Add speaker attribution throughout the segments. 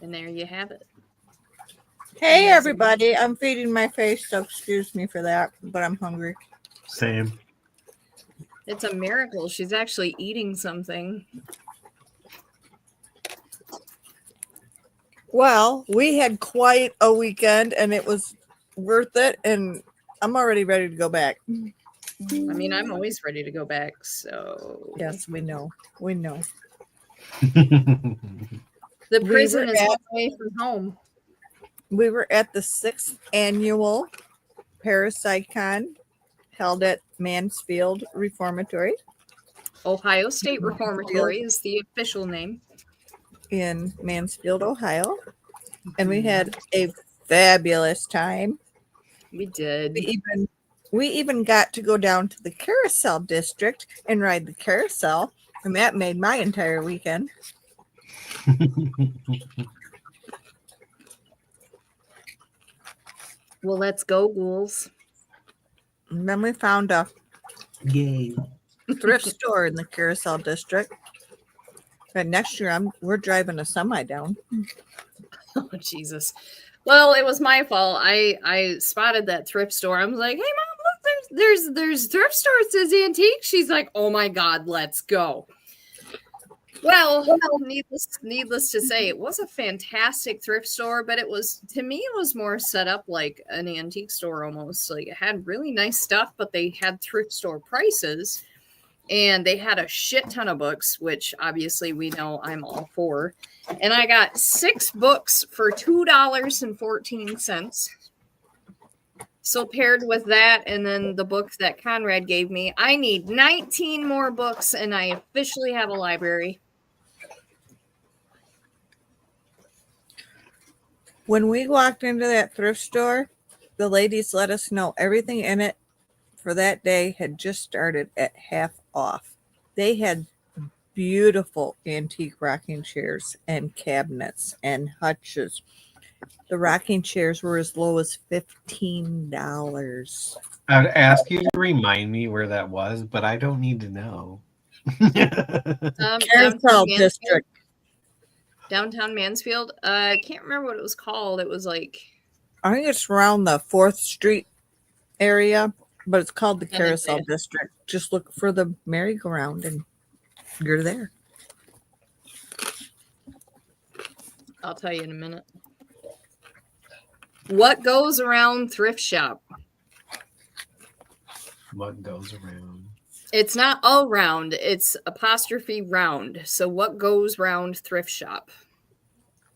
Speaker 1: And there you have it.
Speaker 2: Hey, everybody. I'm feeding my face, so excuse me for that, but I'm hungry.
Speaker 3: Same.
Speaker 1: It's a miracle. She's actually eating something.
Speaker 2: Well, we had quite a weekend, and it was worth it, and I'm already ready to go back.
Speaker 1: I mean, I'm always ready to go back, so...
Speaker 2: Yes, we know. We know.
Speaker 1: The prison is
Speaker 2: at-
Speaker 1: away from home.
Speaker 2: We were at the 6th annual Parapsycon held at Mansfield Reformatory
Speaker 1: Ohio State Reformatory is the official name.
Speaker 2: in Mansfield, Ohio. And we had a fabulous time.
Speaker 1: We did.
Speaker 2: We even got to go down to the carousel district and ride the carousel, and that made my entire weekend.
Speaker 1: Well, let's go, ghouls.
Speaker 2: And then we found a
Speaker 3: Yay.
Speaker 2: thrift store in the carousel district. But next year we're driving a semi down.
Speaker 1: Oh, Jesus. Well, it was my fault. I spotted that thrift store. I was like, hey, Mom, look, there's thrift store. It says antique. She's like, oh, my God, let's go. Well, needless to say, it was a fantastic thrift store, but to me, it was more set up like an antique store almost. Like it had really nice stuff, but they had thrift store prices, and they had a shit ton of books, which obviously we know I'm all for. And I got 6 books for $2.14. So paired with that, and then the book that Conrad gave me, I need 19 more books, and I officially have a library.
Speaker 2: When we walked into that thrift store, the ladies let us know everything in it for that day had just started at half off. They had beautiful antique rocking chairs and cabinets and hutches. The rocking chairs were as low as $15.
Speaker 3: I would ask you to remind me where that was, but I don't need to know.
Speaker 2: Carousel district.
Speaker 1: Downtown Mansfield. I can't remember what it was called. It was like...
Speaker 2: I think it's around the 4th Street area, but it's called the Carousel District. Just look for the merry-go-round and you're there.
Speaker 1: I'll tell you in a minute. What goes around thrift shop?
Speaker 3: What goes around?
Speaker 1: It's not all round. It's apostrophe round. So what goes round thrift shop?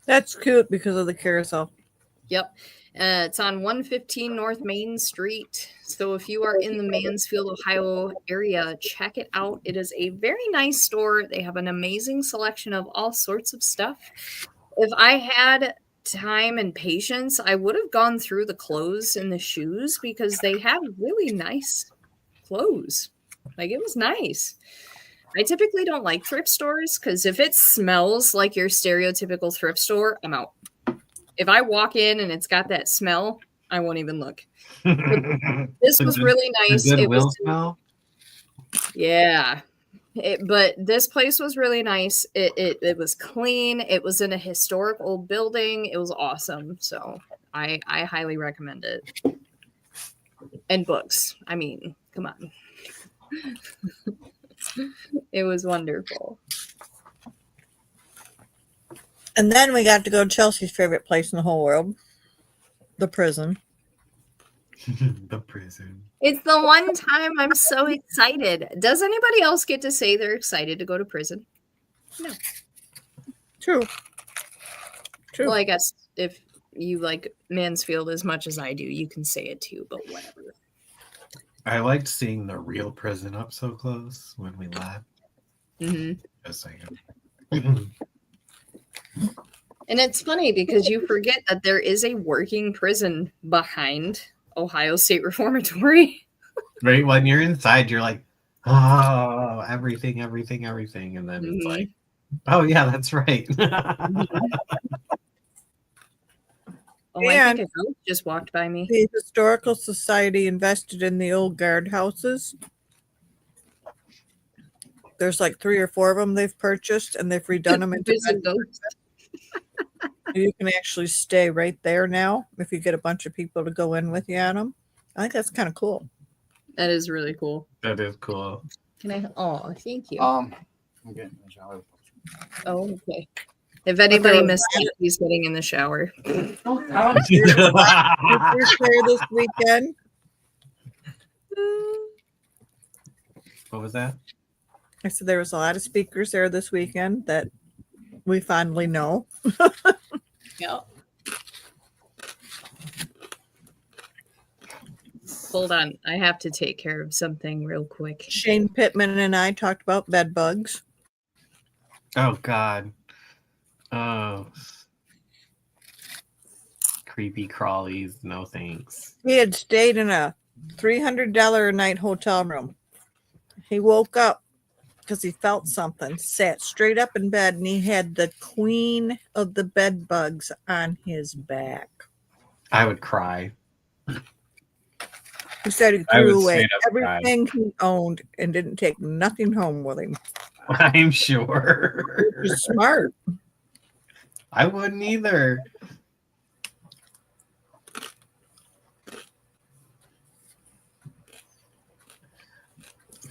Speaker 2: That's cute because of the carousel.
Speaker 1: Yep. It's on 115 North Main Street. So if you are in the Mansfield, Ohio area, check it out. It is a very nice store. They have an amazing selection of all sorts of stuff. If I had time and patience, I would have gone through the clothes and the shoes because they have really nice clothes. Like, it was nice. I typically don't like thrift stores because if it smells like your stereotypical thrift store, I'm out. If I walk in and it's got that smell, I won't even look. This was really nice.
Speaker 3: It will smell?
Speaker 1: Yeah. But this place was really nice. It was clean. It was in a historic old building. It was awesome. So I highly recommend it. And books. I mean, come on. It was wonderful.
Speaker 2: And then we got to go to Chelsea's favorite place in the whole world, the prison.
Speaker 3: The prison.
Speaker 1: It's the one time I'm so excited. Does anybody else get to say they're excited to go to prison? No.
Speaker 2: True.
Speaker 1: Well, I guess if you like Mansfield as much as I do, you can say it too, but whatever.
Speaker 3: I liked seeing the real prison up so close when we left.
Speaker 1: Mm-hmm.
Speaker 3: Just saying.
Speaker 1: And it's funny because you forget that there is a working prison behind Ohio State Reformatory.
Speaker 3: Right? When you're inside, you're like, oh, everything. And then it's like, oh, yeah, that's right.
Speaker 1: Oh, I think a ghost just walked by me.
Speaker 2: The Historical Society invested in the old guardhouses. There's like 3 or 4 of them they've purchased, and they've redone them into
Speaker 1: There's a ghost.
Speaker 2: You can actually stay right there now if you get a bunch of people to go in with you on them. I think that's kind of cool.
Speaker 1: That is really cool.
Speaker 3: That is cool.
Speaker 1: Can I? Oh, thank you.
Speaker 4: I'm getting in the shower.
Speaker 1: Oh, okay. If anybody
Speaker 2: was
Speaker 1: missed it, he's getting in the shower.
Speaker 2: Speakers there this weekend.
Speaker 3: What was that?
Speaker 2: I said there was a lot of speakers there this weekend that we fondly know.
Speaker 1: Yep. Hold on. I have to take care of something real quick.
Speaker 2: Shane Pittman and I talked about bed bugs.
Speaker 3: Oh God. Oh. Creepy crawlies. No thanks.
Speaker 2: He had stayed in a $300 a night hotel room. He woke up because he felt something, sat straight up in bed, and he had the queen of the bed bugs on his back.
Speaker 3: I would cry.
Speaker 2: He said he
Speaker 3: I would
Speaker 2: threw away
Speaker 3: straight up cry.
Speaker 2: everything he owned and didn't take nothing home with him.
Speaker 3: I'm sure.
Speaker 2: He's smart.
Speaker 3: I wouldn't either.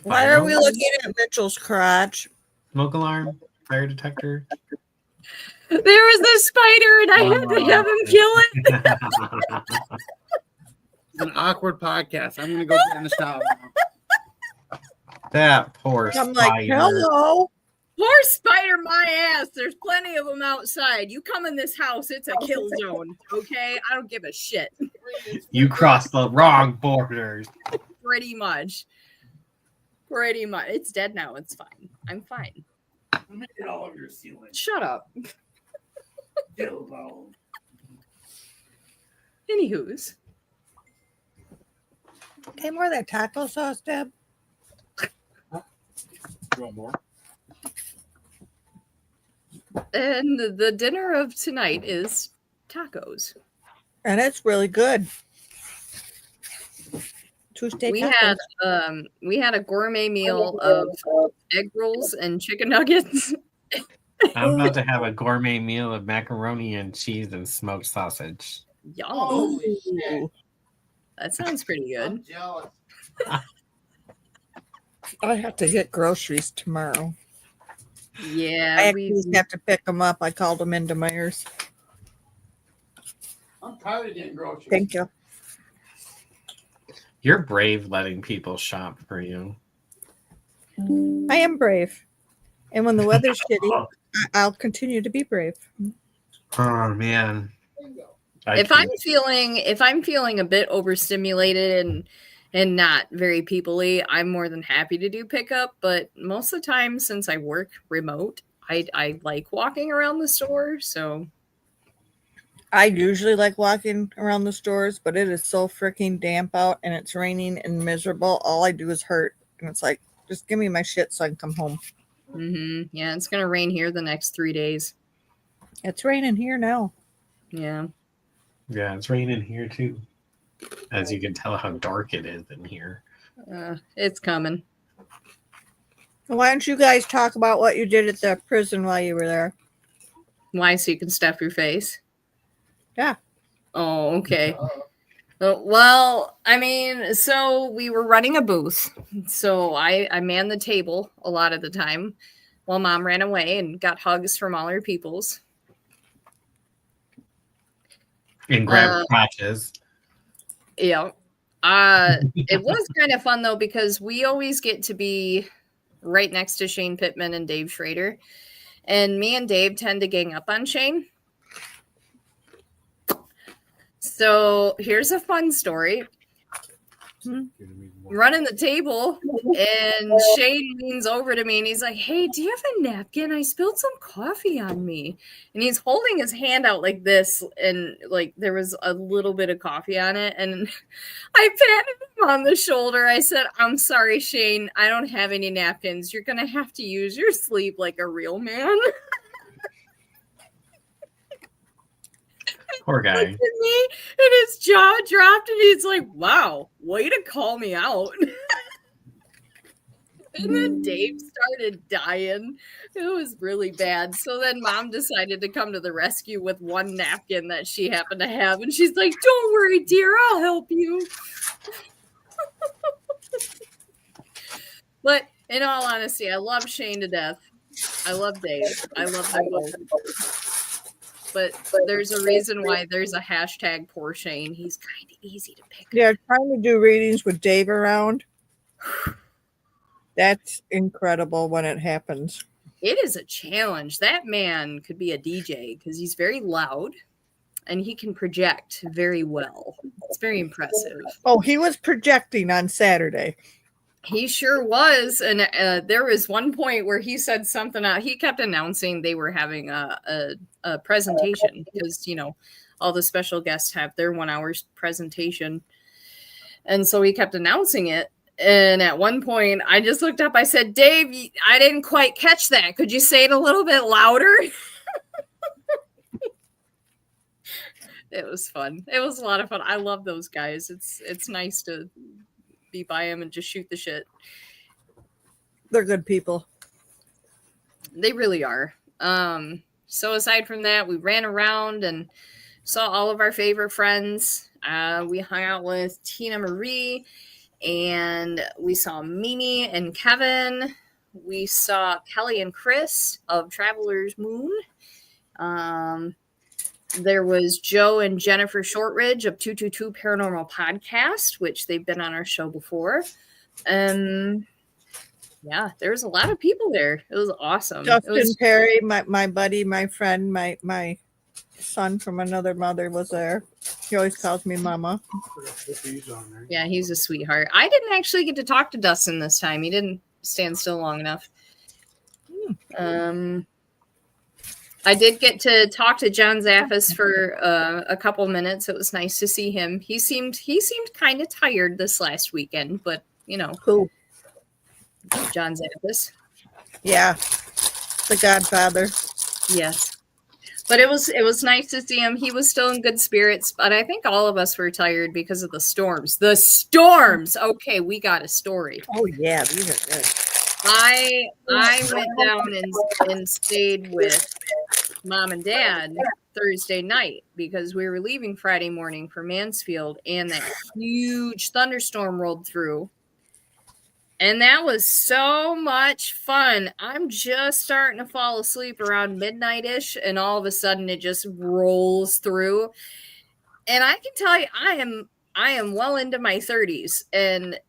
Speaker 2: Why are we looking at Mitchell's crotch?
Speaker 3: Smoke alarm, fire detector.
Speaker 1: There was a spider, and I had to have him kill it.
Speaker 4: It's an awkward podcast. I'm gonna go get in the shower.
Speaker 3: That poor
Speaker 2: I'm
Speaker 3: spider.
Speaker 2: like, hello.
Speaker 1: Poor spider, my ass. There's plenty of them outside. You come in this house, it's a kill zone. Okay, I don't give a shit.
Speaker 3: You crossed the wrong borders.
Speaker 1: Pretty much. Pretty much. It's dead now. It's fine. I'm fine.
Speaker 4: Make it all over your ceiling.
Speaker 1: Shut up.
Speaker 4: Dildo.
Speaker 1: Anywho's.
Speaker 2: Okay, more of that taco sauce, Deb.
Speaker 4: You want more?
Speaker 1: And the dinner of tonight is tacos.
Speaker 2: And it's really good. Tuesday
Speaker 1: We
Speaker 2: tacos.
Speaker 1: had a gourmet meal of egg rolls and chicken nuggets.
Speaker 3: I'm about to have a gourmet meal of macaroni and cheese and smoked sausage.
Speaker 1: Yum.
Speaker 4: Holy shit.
Speaker 1: That sounds pretty good.
Speaker 4: I'm jealous.
Speaker 2: I have to get groceries tomorrow. I
Speaker 1: Yeah,
Speaker 2: actually
Speaker 1: we
Speaker 2: have to pick them up. I called them into Myers.
Speaker 4: I'm tired of getting groceries.
Speaker 2: Thank you.
Speaker 3: You're brave letting people shop for you.
Speaker 2: I am brave. And when the weather's shitty, I'll continue to be brave.
Speaker 3: Oh man.
Speaker 1: if I'm feeling a bit overstimulated and not very people-y, I'm more than happy to do pickup. But most of the time, since I work remote, I like walking around the store. So
Speaker 2: I usually like walking around the stores, but it is so freaking damp out and it's raining and miserable. All I do is hurt. And it's like, just give me my shit so I can come home.
Speaker 1: yeah, it's gonna rain here the next 3 days.
Speaker 2: It's raining here now.
Speaker 1: Yeah.
Speaker 3: Yeah, it's raining here too. As you can tell how dark it is in here.
Speaker 1: It's coming.
Speaker 2: Why don't you guys talk about what you did at the prison while you were there?
Speaker 1: Why? So you can stuff your face?
Speaker 2: Yeah.
Speaker 1: Oh, okay. Well, I mean, so we were running a booth. So I manned the table a lot of the time while Mom ran away and got hugs from all her peoples.
Speaker 3: And grab crotches.
Speaker 1: Yeah. It was kind of fun though, because we always get to be right next to Shane Pittman and Dave Schrader. And me and Dave tend to gang up on Shane. So here's a fun story. Running the table, and Shane leans over to me and he's like, "Hey, do you have a napkin? I spilled some coffee on me." And he's holding his hand out like this, and like there was a little bit of coffee on it. And I patted him on the shoulder. I said, "I'm sorry, Shane. I don't have any napkins. You're gonna have to use your sleeve like a real man."
Speaker 3: Poor guy.
Speaker 1: Looked at me, and his jaw dropped, and he's like, "Wow, way to call me out." And then Dave started dying. It was really bad. So then Mom decided to come to the rescue with one napkin that she happened to have. And she's like, "Don't worry, dear, I'll help you." But in all honesty, I love Shane to death. I love Dave. I love them both. But there's a reason why there's a hashtag poor Shane. He's kind of easy to pick.
Speaker 2: Yeah, trying to do readings with Dave around. That's incredible when it happens.
Speaker 1: It is a challenge. That man could be a DJ because he's very loud and he can project very well. It's very impressive.
Speaker 2: Oh, he was projecting on Saturday.
Speaker 1: He sure was. And there was one point where he said something. He kept announcing they were having a presentation because, all the special guests have their 1 hour presentation. And so he kept announcing it. And at one point, I just looked up. I said, "Dave, I didn't quite catch that. Could you say it a little bit louder?" It was fun. It was a lot of fun. I love those guys. It's nice to be by them and just shoot the shit.
Speaker 2: They're good people.
Speaker 1: They really are. So aside from that, we ran around and saw all of our favorite friends. We hung out with Tina Marie. And we saw Mimi and Kevin. We saw Kelly and Chris of Traveler's Moon. There was Joe and Jennifer Shortridge of 222 Paranormal Podcast, which they've been on our show before. Yeah, there was a lot of people there. It was awesome.
Speaker 2: Justin Perry, my buddy, my friend, my son from another mother was there. He always calls me Mama.
Speaker 1: Yeah, he's a sweetheart. I didn't actually get to talk to Dustin this time. He didn't stand still long enough. I did get to talk to John Zaffis for a couple minutes. It was nice to see him. He seemed kind of tired this last weekend, but
Speaker 2: Cool.
Speaker 1: John Zaffis.
Speaker 2: Yeah, the Godfather.
Speaker 1: Yes. But it was nice to see him. He was still in good spirits, but I think all of us were tired because of the storms. The storms! Okay, we got a story.
Speaker 2: Oh, yeah, these are good.
Speaker 1: I went down and stayed with Mom and Dad Thursday night because we were leaving Friday morning for Mansfield, and that huge thunderstorm rolled through. And that was so much fun. I'm just starting to fall asleep around midnight-ish, and all of a sudden it just rolls through. And I can tell you, I am well into my 30s, and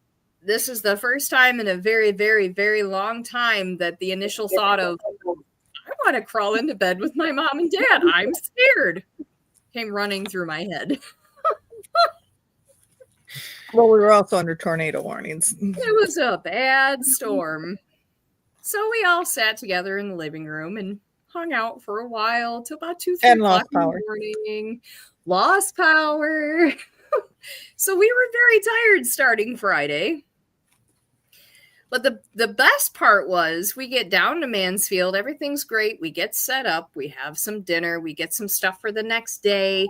Speaker 1: this is the first time in a very, very, very long time that the initial thought of, I want to crawl into bed with my mom and dad. I'm scared, came running through my head.
Speaker 2: Well, we were also under tornado warnings.
Speaker 1: It was a bad storm. So we all sat together in the living room and hung out for a while till about 2-3 o'clock in the morning. Lost power. So we were very tired starting Friday. But the best part was we get down to Mansfield. Everything's great. We get set up. We have some dinner. We get some stuff for the next day.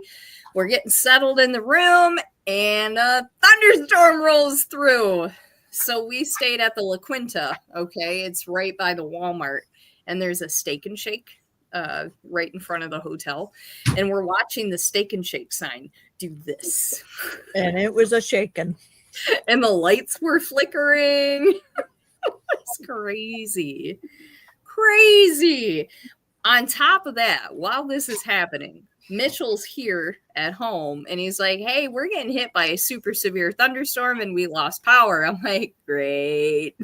Speaker 1: We're getting settled in the room, and a thunderstorm rolls through. So we stayed at the La Quinta. Okay, it's right by the Walmart, and there's a Steak and Shake right in front of the hotel. And we're watching the Steak and Shake sign do this.
Speaker 2: And it was a shaking.
Speaker 1: And the lights were flickering. It's crazy. Crazy. On top of that, while this is happening, Mitchell's here at home and he's like, "Hey, we're getting hit by a super severe thunderstorm and we lost power." I'm like, "Great."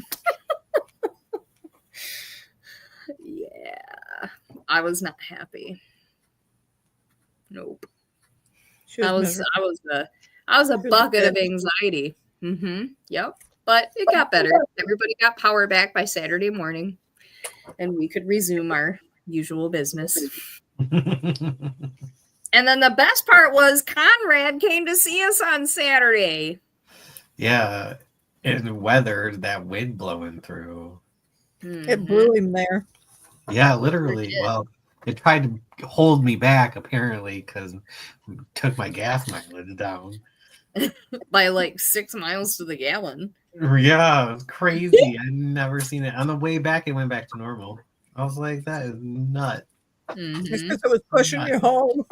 Speaker 1: Yeah. I was not happy. Nope. I was a bucket of anxiety. Yep. But it got better. Everybody got power back by Saturday morning, and we could resume our usual business. And then the best part was Conrad came to see us on Saturday.
Speaker 3: Yeah. And the weather, that wind blowing through.
Speaker 2: It blew him there.
Speaker 3: Yeah, literally. Well, it tried to hold me back, apparently, because it took my gas mileage down.
Speaker 1: By like 6 miles to the gallon.
Speaker 3: Yeah, it was crazy. I'd never seen it. On the way back, it went back to normal. I was like, that is nuts.
Speaker 2: Just
Speaker 1: Mhm.
Speaker 2: because it was pushing you home.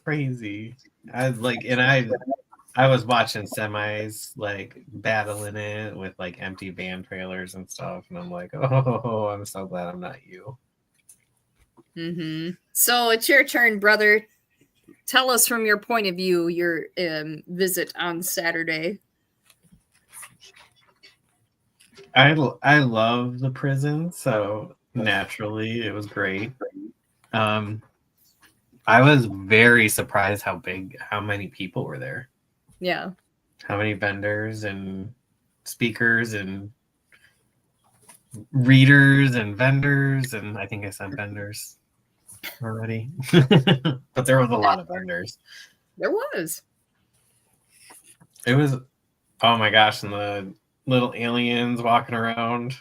Speaker 3: Crazy. I was like, and I was watching semis like battling it with like empty van trailers and stuff, and I'm like, oh, I'm so glad I'm not you.
Speaker 1: Mhm. So it's your turn, brother. Tell us from your point of view your visit on Saturday.
Speaker 3: I love the prison, so naturally it was great. I was very surprised how many people were there.
Speaker 1: Yeah.
Speaker 3: How many vendors and speakers and readers and vendors, and I think I said vendors already. But there was a lot of vendors.
Speaker 1: There was.
Speaker 3: It was, oh my gosh, and the little aliens walking around.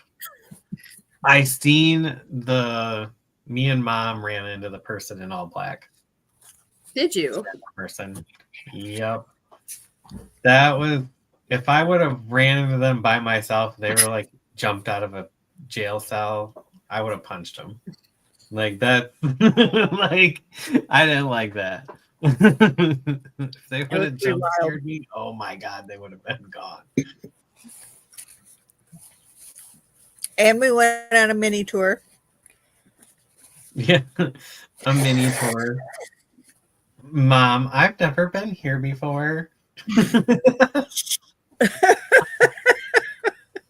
Speaker 3: Me and Mom ran into the person in all black.
Speaker 1: Did you?
Speaker 3: Person. Yep. That was, if I would have ran into them by myself, they were like jumped out of a jail cell, I would have punched them. Like that, like, I didn't like that. If they would have jump scared me, oh my God, they would have been gone.
Speaker 2: And we went on a mini tour.
Speaker 3: Yeah, a mini tour. Mom, I've never been here before.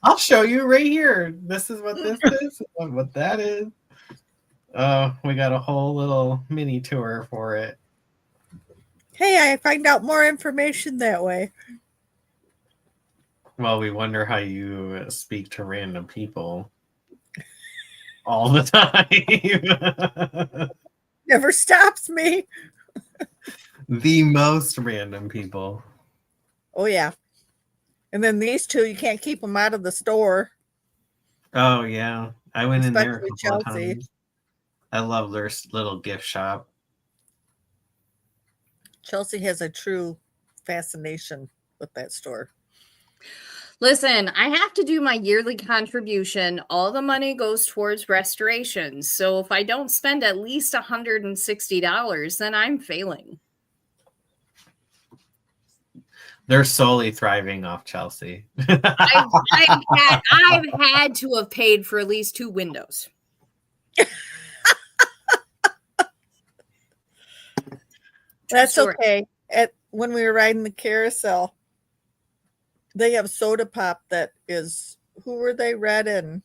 Speaker 3: I'll show you right here. This is what this is, what that is. Oh, we got a whole little mini tour for it.
Speaker 2: Hey, I find out more information that way.
Speaker 3: Well, we wonder how you speak to random people all the time.
Speaker 2: Never stops me.
Speaker 3: The most random people.
Speaker 2: Oh, yeah. And then these two, you can't keep them out of the store.
Speaker 3: Oh, yeah. I went in there a
Speaker 2: Especially
Speaker 3: couple of
Speaker 2: Chelsea.
Speaker 3: times. I love their little gift shop.
Speaker 2: Chelsea has a true fascination with that store.
Speaker 1: Listen, I have to do my yearly contribution. All the money goes towards restorations. So if I don't spend at least $160, then I'm failing.
Speaker 3: They're solely thriving off Chelsea.
Speaker 1: I've had to have paid for at least 2 windows.
Speaker 2: That's okay. When we were riding the carousel, they have soda pop that is, who were they? Red and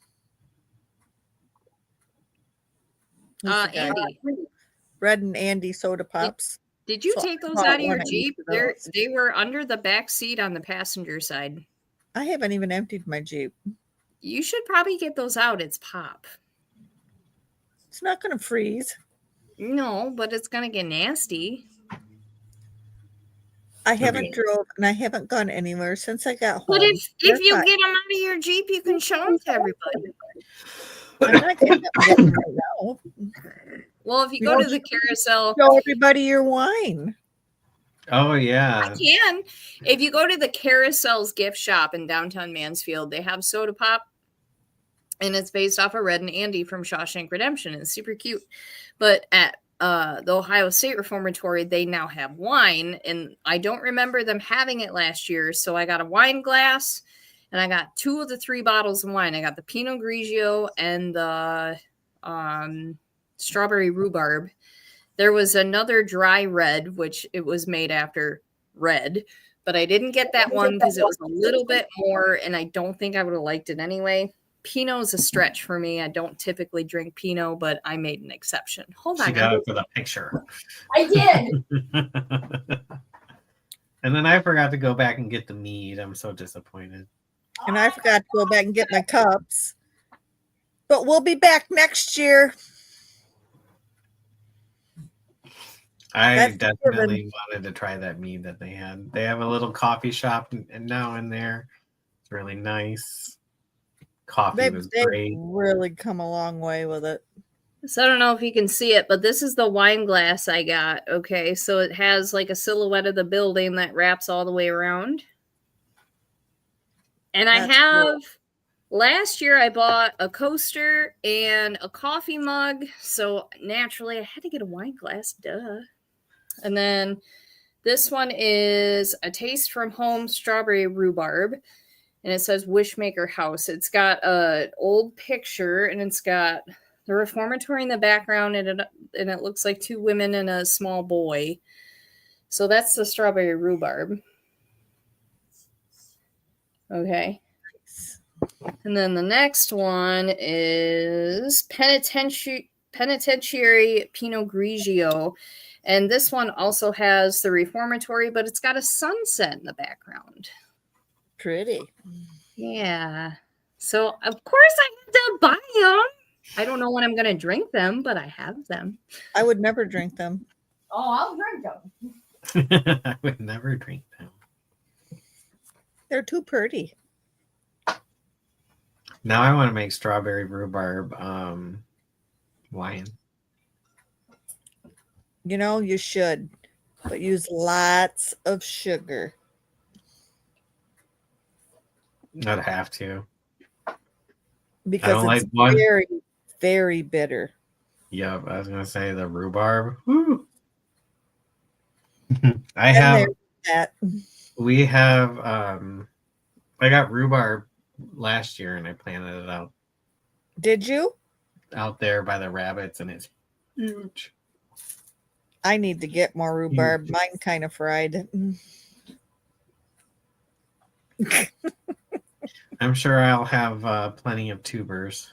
Speaker 1: Andy.
Speaker 2: Red and Andy soda pops.
Speaker 1: Did you take those out of your Jeep? They were under the back seat on the passenger side.
Speaker 2: I haven't even emptied my Jeep.
Speaker 1: You should probably get those out. It's pop.
Speaker 2: It's not going to freeze.
Speaker 1: No, but it's going to get nasty.
Speaker 2: I haven't drove and I haven't gone anywhere since I got home.
Speaker 1: But if you get them out of your Jeep, you can show them to everybody.
Speaker 2: I'm not getting them right now.
Speaker 1: Well, if you go to the carousel,
Speaker 2: show everybody your wine.
Speaker 3: Oh, yeah.
Speaker 1: I can. If you go to the Carousel's gift shop in downtown Mansfield, they have soda pop, and it's based off of Red and Andy from Shawshank Redemption. It's super cute. But at the Ohio State Reformatory, they now have wine, and I don't remember them having it last year, so I got a wine glass, and I got 2 of the 3 bottles of wine. I got the Pinot Grigio and the strawberry rhubarb. There was another dry red, which it was made after red, but I didn't get that one because it was a little bit more, and I don't think I would have liked it anyway. Pinot is a stretch for me. I don't typically drink Pinot, but I made an exception. Hold on.
Speaker 3: She got it for the picture.
Speaker 1: I did.
Speaker 3: And then I forgot to go back and get the mead. I'm so disappointed.
Speaker 2: And I forgot to go back and get my cups. But we'll be back next year.
Speaker 3: I definitely wanted to try that mead that they had. They have a little coffee shop and now in there. It's really nice. Coffee was great.
Speaker 2: They've really come a long way with it.
Speaker 1: So I don't know if you can see it, but this is the wine glass I got. Okay, so it has like a silhouette of the building that wraps all the way around. And I
Speaker 2: That's
Speaker 1: have last year I bought a coaster and a coffee mug, so naturally I had to get a wine glass, duh. And then this one is a taste from home strawberry rhubarb, and it says Wishmaker House. It's got an old picture, and it's got the reformatory in the background, and it looks like two women and a small boy. So that's the strawberry rhubarb. Okay. And then the next one is Penitentiary Pinot Grigio. And this one also has the reformatory, but it's got a sunset in the background.
Speaker 2: pretty.
Speaker 1: Yeah. So, of course, I had to buy them. I don't know when I'm going to drink them, but I have them.
Speaker 2: I would never drink them.
Speaker 1: Oh, I'll drink them.
Speaker 3: I would never drink them.
Speaker 2: They're too pretty.
Speaker 3: Now I want to make strawberry rhubarb wine.
Speaker 2: You know, you should, but use lots of sugar.
Speaker 3: I'd have to.
Speaker 2: Because
Speaker 3: don't
Speaker 2: it's
Speaker 3: like one.
Speaker 2: very, very bitter.
Speaker 3: Yep, I was gonna say the rhubarb. Woo. I
Speaker 2: And
Speaker 3: have.
Speaker 2: there's that.
Speaker 3: We have. I got rhubarb last year, and I planted it
Speaker 2: Did you?
Speaker 3: out there by the rabbits, and it's huge.
Speaker 2: I need to get more rhubarb. Mine kind of fried.
Speaker 3: I'm sure I'll have plenty of tubers.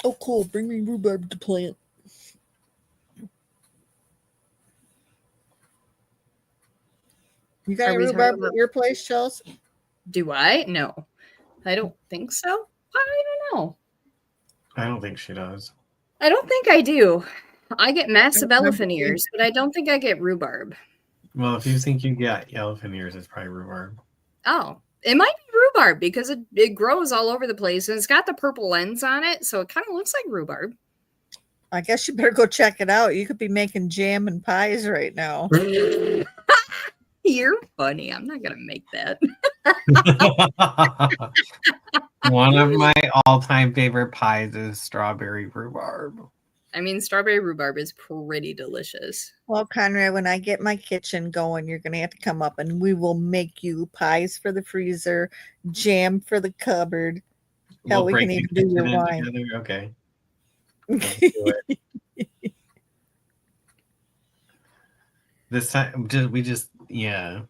Speaker 2: Oh, cool. Bring me rhubarb to plant. You got
Speaker 1: Are
Speaker 2: any
Speaker 1: we
Speaker 2: rhubarb
Speaker 1: talking
Speaker 2: at your place, Chelsea?
Speaker 1: Do I? No. I don't think so. I don't know.
Speaker 3: I don't think she does.
Speaker 1: I don't think I do. I get massive
Speaker 2: Don't remember
Speaker 1: elephant ears, but I don't think I get rhubarb.
Speaker 3: Well, if you think you got elephant ears, it's probably rhubarb.
Speaker 1: Oh, it might be rhubarb because it grows all over the place and it's got the purple lens on it, so it kind of looks like rhubarb.
Speaker 2: I guess you better go check it out. You could be making jam and pies right now.
Speaker 1: You're funny. I'm not gonna make that.
Speaker 3: One of my all-time favorite pies is strawberry rhubarb.
Speaker 1: I mean, strawberry rhubarb is pretty delicious.
Speaker 2: Well, Conrad, when I get my kitchen going, you're going to have to come up and we will make you pies for the freezer, jam for the cupboard. Hell, we
Speaker 3: break
Speaker 2: can
Speaker 3: the
Speaker 2: even do your
Speaker 3: kitchen in
Speaker 2: wine.
Speaker 3: together? Okay. Let's do it. This time, yeah.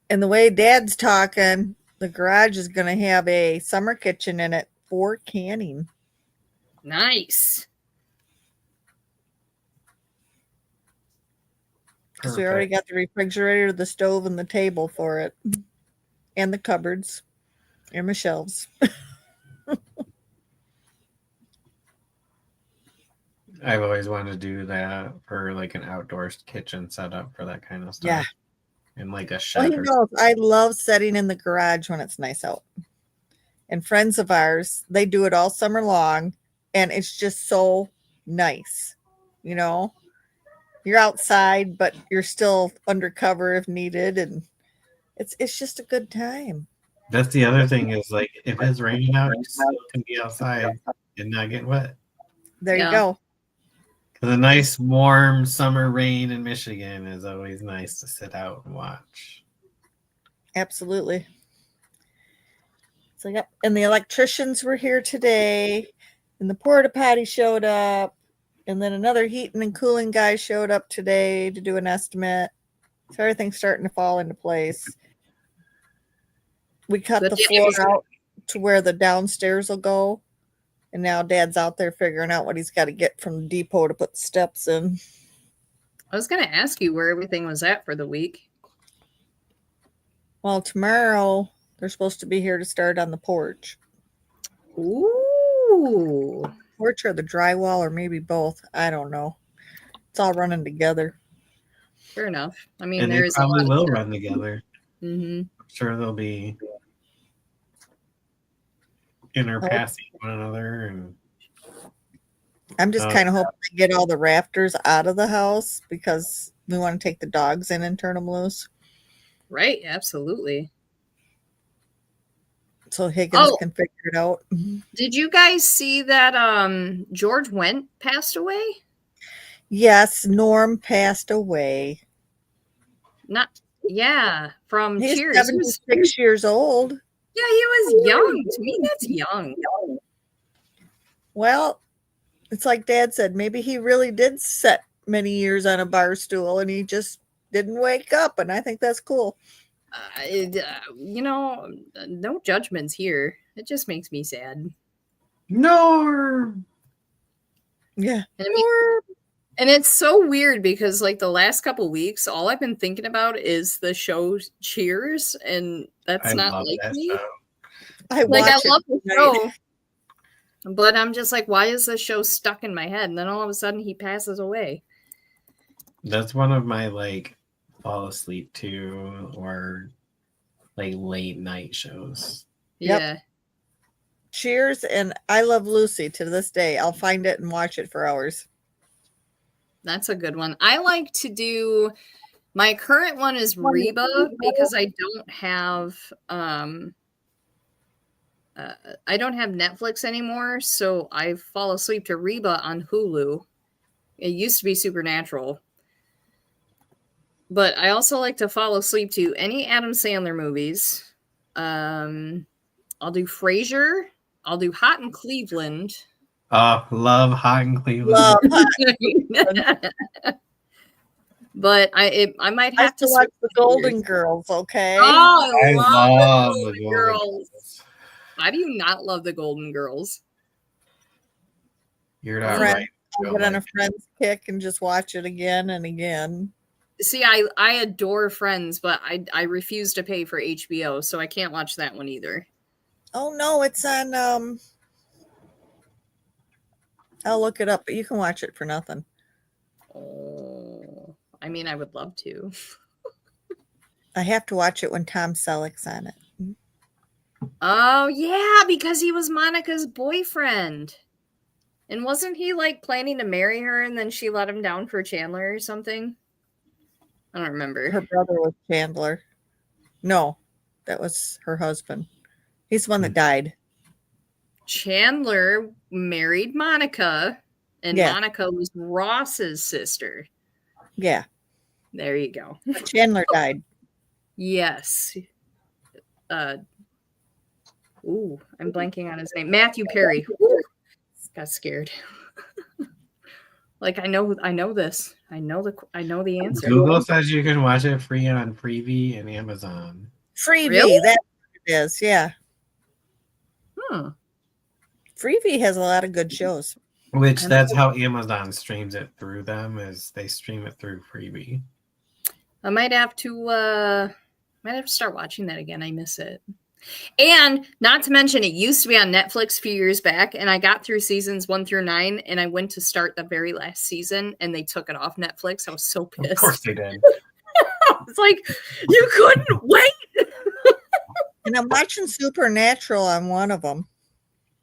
Speaker 2: And the way Dad's talking, the garage is going to have a summer kitchen in it for canning.
Speaker 1: Nice.
Speaker 2: Because we already got the refrigerator, the stove, and the table for it. And the cupboards. And my shelves.
Speaker 3: I've always wanted to do that for like an outdoor kitchen setup for that kind of stuff.
Speaker 2: Yeah.
Speaker 3: And like a
Speaker 2: Well,
Speaker 3: shed.
Speaker 2: he knows I love setting in the garage when it's nice out. And friends of ours, they do it all summer long. And it's just so nice. You know? You're outside, but you're still undercover if needed. And it's just a good time.
Speaker 3: That's the other thing is like if it's raining out, you still can be outside and not get wet.
Speaker 2: There
Speaker 1: Yeah.
Speaker 2: you go.
Speaker 3: The nice warm summer rain in Michigan is always nice to sit out and watch.
Speaker 2: Absolutely. So, yep. And the electricians were here today. And the porta potty showed up. And then another heating and cooling guy showed up today to do an estimate. So everything's starting to fall into place. We cut
Speaker 1: Good
Speaker 2: the
Speaker 1: deal.
Speaker 2: floor out to where the downstairs will go. And now Dad's out there figuring out what he's got to get from the depot to put the steps in.
Speaker 1: I was going to ask you where everything was at for the week.
Speaker 2: Well, tomorrow they're supposed to be here to start on the porch.
Speaker 1: Ooh.
Speaker 2: Porch or the drywall, or maybe both. I don't know. It's all running together.
Speaker 1: Fair enough. I mean,
Speaker 3: And they
Speaker 1: there's
Speaker 3: probably
Speaker 1: a
Speaker 3: will
Speaker 1: lot of
Speaker 3: run together.
Speaker 1: Mm-hmm.
Speaker 3: I'm sure they'll be interpassing one another. And
Speaker 2: I'm just kind of hoping they get all the rafters out of the house because we want to take the dogs in and turn them loose.
Speaker 1: Right. Absolutely.
Speaker 2: so Higgins
Speaker 1: Oh.
Speaker 2: can figure it out.
Speaker 1: Did you guys see that George Wendt passed away?
Speaker 2: Yes, Norm passed away.
Speaker 1: From
Speaker 2: He's
Speaker 1: Cheers. He was
Speaker 2: 76 years old.
Speaker 1: Yeah, he was young. To me, that's young.
Speaker 2: Well, it's like Dad said, maybe he really did set many years on a bar stool and he just didn't wake up, and I think that's cool.
Speaker 1: No judgments here. It just makes me sad.
Speaker 3: Norm.
Speaker 2: Yeah.
Speaker 1: And it's so weird because like the last couple weeks, all I've been thinking about is the show Cheers, and that's
Speaker 3: I
Speaker 1: not
Speaker 3: love
Speaker 1: like
Speaker 3: that
Speaker 1: me.
Speaker 3: show.
Speaker 2: I
Speaker 1: love the
Speaker 2: tonight.
Speaker 1: show, but I'm just like, why is the show stuck in my head? And then all of a sudden, he passes away.
Speaker 3: That's one of my like fall asleep to or like late night shows.
Speaker 2: Yep.
Speaker 1: Yeah.
Speaker 2: Cheers and I Love Lucy to this day. I'll find it and watch it for hours.
Speaker 1: That's a good one. I like to do my current one is Reba because I don't have Netflix anymore, so I fall asleep to Reba on Hulu. It used to be Supernatural. But I also like to fall asleep to any Adam Sandler movies. I'll do Frasier. I'll do Hot in Cleveland.
Speaker 3: Love Hot in Cleveland.
Speaker 2: Love Hot.
Speaker 1: But I might have to
Speaker 2: watch the Golden Girls, okay?
Speaker 1: Oh, I
Speaker 3: love
Speaker 1: the Golden Girls. Why do you not love the Golden Girls?
Speaker 3: You're not
Speaker 2: Friend,
Speaker 3: right.
Speaker 2: I'll get on a Friends kick and just watch it again and again.
Speaker 1: See, I adore Friends, but I refuse to pay for HBO, so I can't watch that one either.
Speaker 2: Oh no, it's on I'll look it up, but you can watch it for nothing.
Speaker 1: Oh, I mean, I would love to.
Speaker 2: I have to watch it when Tom Selleck's on it.
Speaker 1: Oh, yeah, because he was Monica's boyfriend. And wasn't he like planning to marry her and then she let him down for Chandler or something? I don't remember.
Speaker 2: Her brother was Chandler. No, that was her husband. He's the one that died.
Speaker 1: Chandler married Monica, and
Speaker 2: Yeah.
Speaker 1: Monica was Ross's sister.
Speaker 2: Yeah.
Speaker 1: There you go.
Speaker 2: But Chandler died.
Speaker 1: Yes. I'm blanking on his name. Matthew Perry. Ooh, got scared. Like I know this. I know the answer.
Speaker 3: Google says you can watch it free on Freevee and Amazon.
Speaker 2: Freevee,
Speaker 1: Really?
Speaker 2: that's what it is, yeah. Freevee has a lot of good shows.
Speaker 3: Which that's how Amazon streams it through them, is they stream it through Freevee.
Speaker 1: I might have to start watching that again. I miss it. And not to mention, it used to be on Netflix a few years back, and I got through seasons 1 through 9, and I went to start the very last season, and they took it off Netflix. I was so pissed.
Speaker 3: Of course they did.
Speaker 1: It's like, you couldn't wait.
Speaker 2: And I'm watching Supernatural on one of them.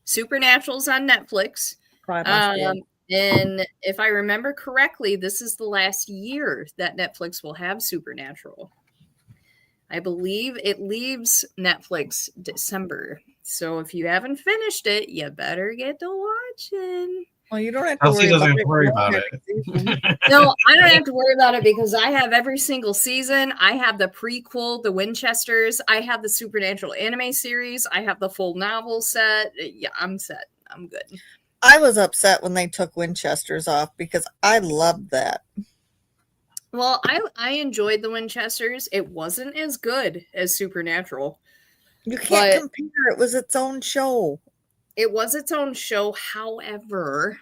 Speaker 1: Supernatural's on Netflix. And if I remember correctly, this is the last year that Netflix will have Supernatural. I believe it leaves Netflix December. So if you haven't finished it, you better get to watching.
Speaker 2: Well, you don't have to
Speaker 3: Elsie
Speaker 2: worry
Speaker 3: doesn't
Speaker 2: about
Speaker 3: worry about it.
Speaker 1: No, I don't have to worry about it because I have every single season. I have the prequel, the Winchesters. I have the Supernatural anime series. I have the full novel set. Yeah, I'm set. I'm good.
Speaker 2: I was upset when they took Winchesters off because I loved that.
Speaker 1: Well, I enjoyed the Winchesters. It wasn't as good as Supernatural.
Speaker 2: You can't compare. It was its own show.
Speaker 1: It was its own show. However,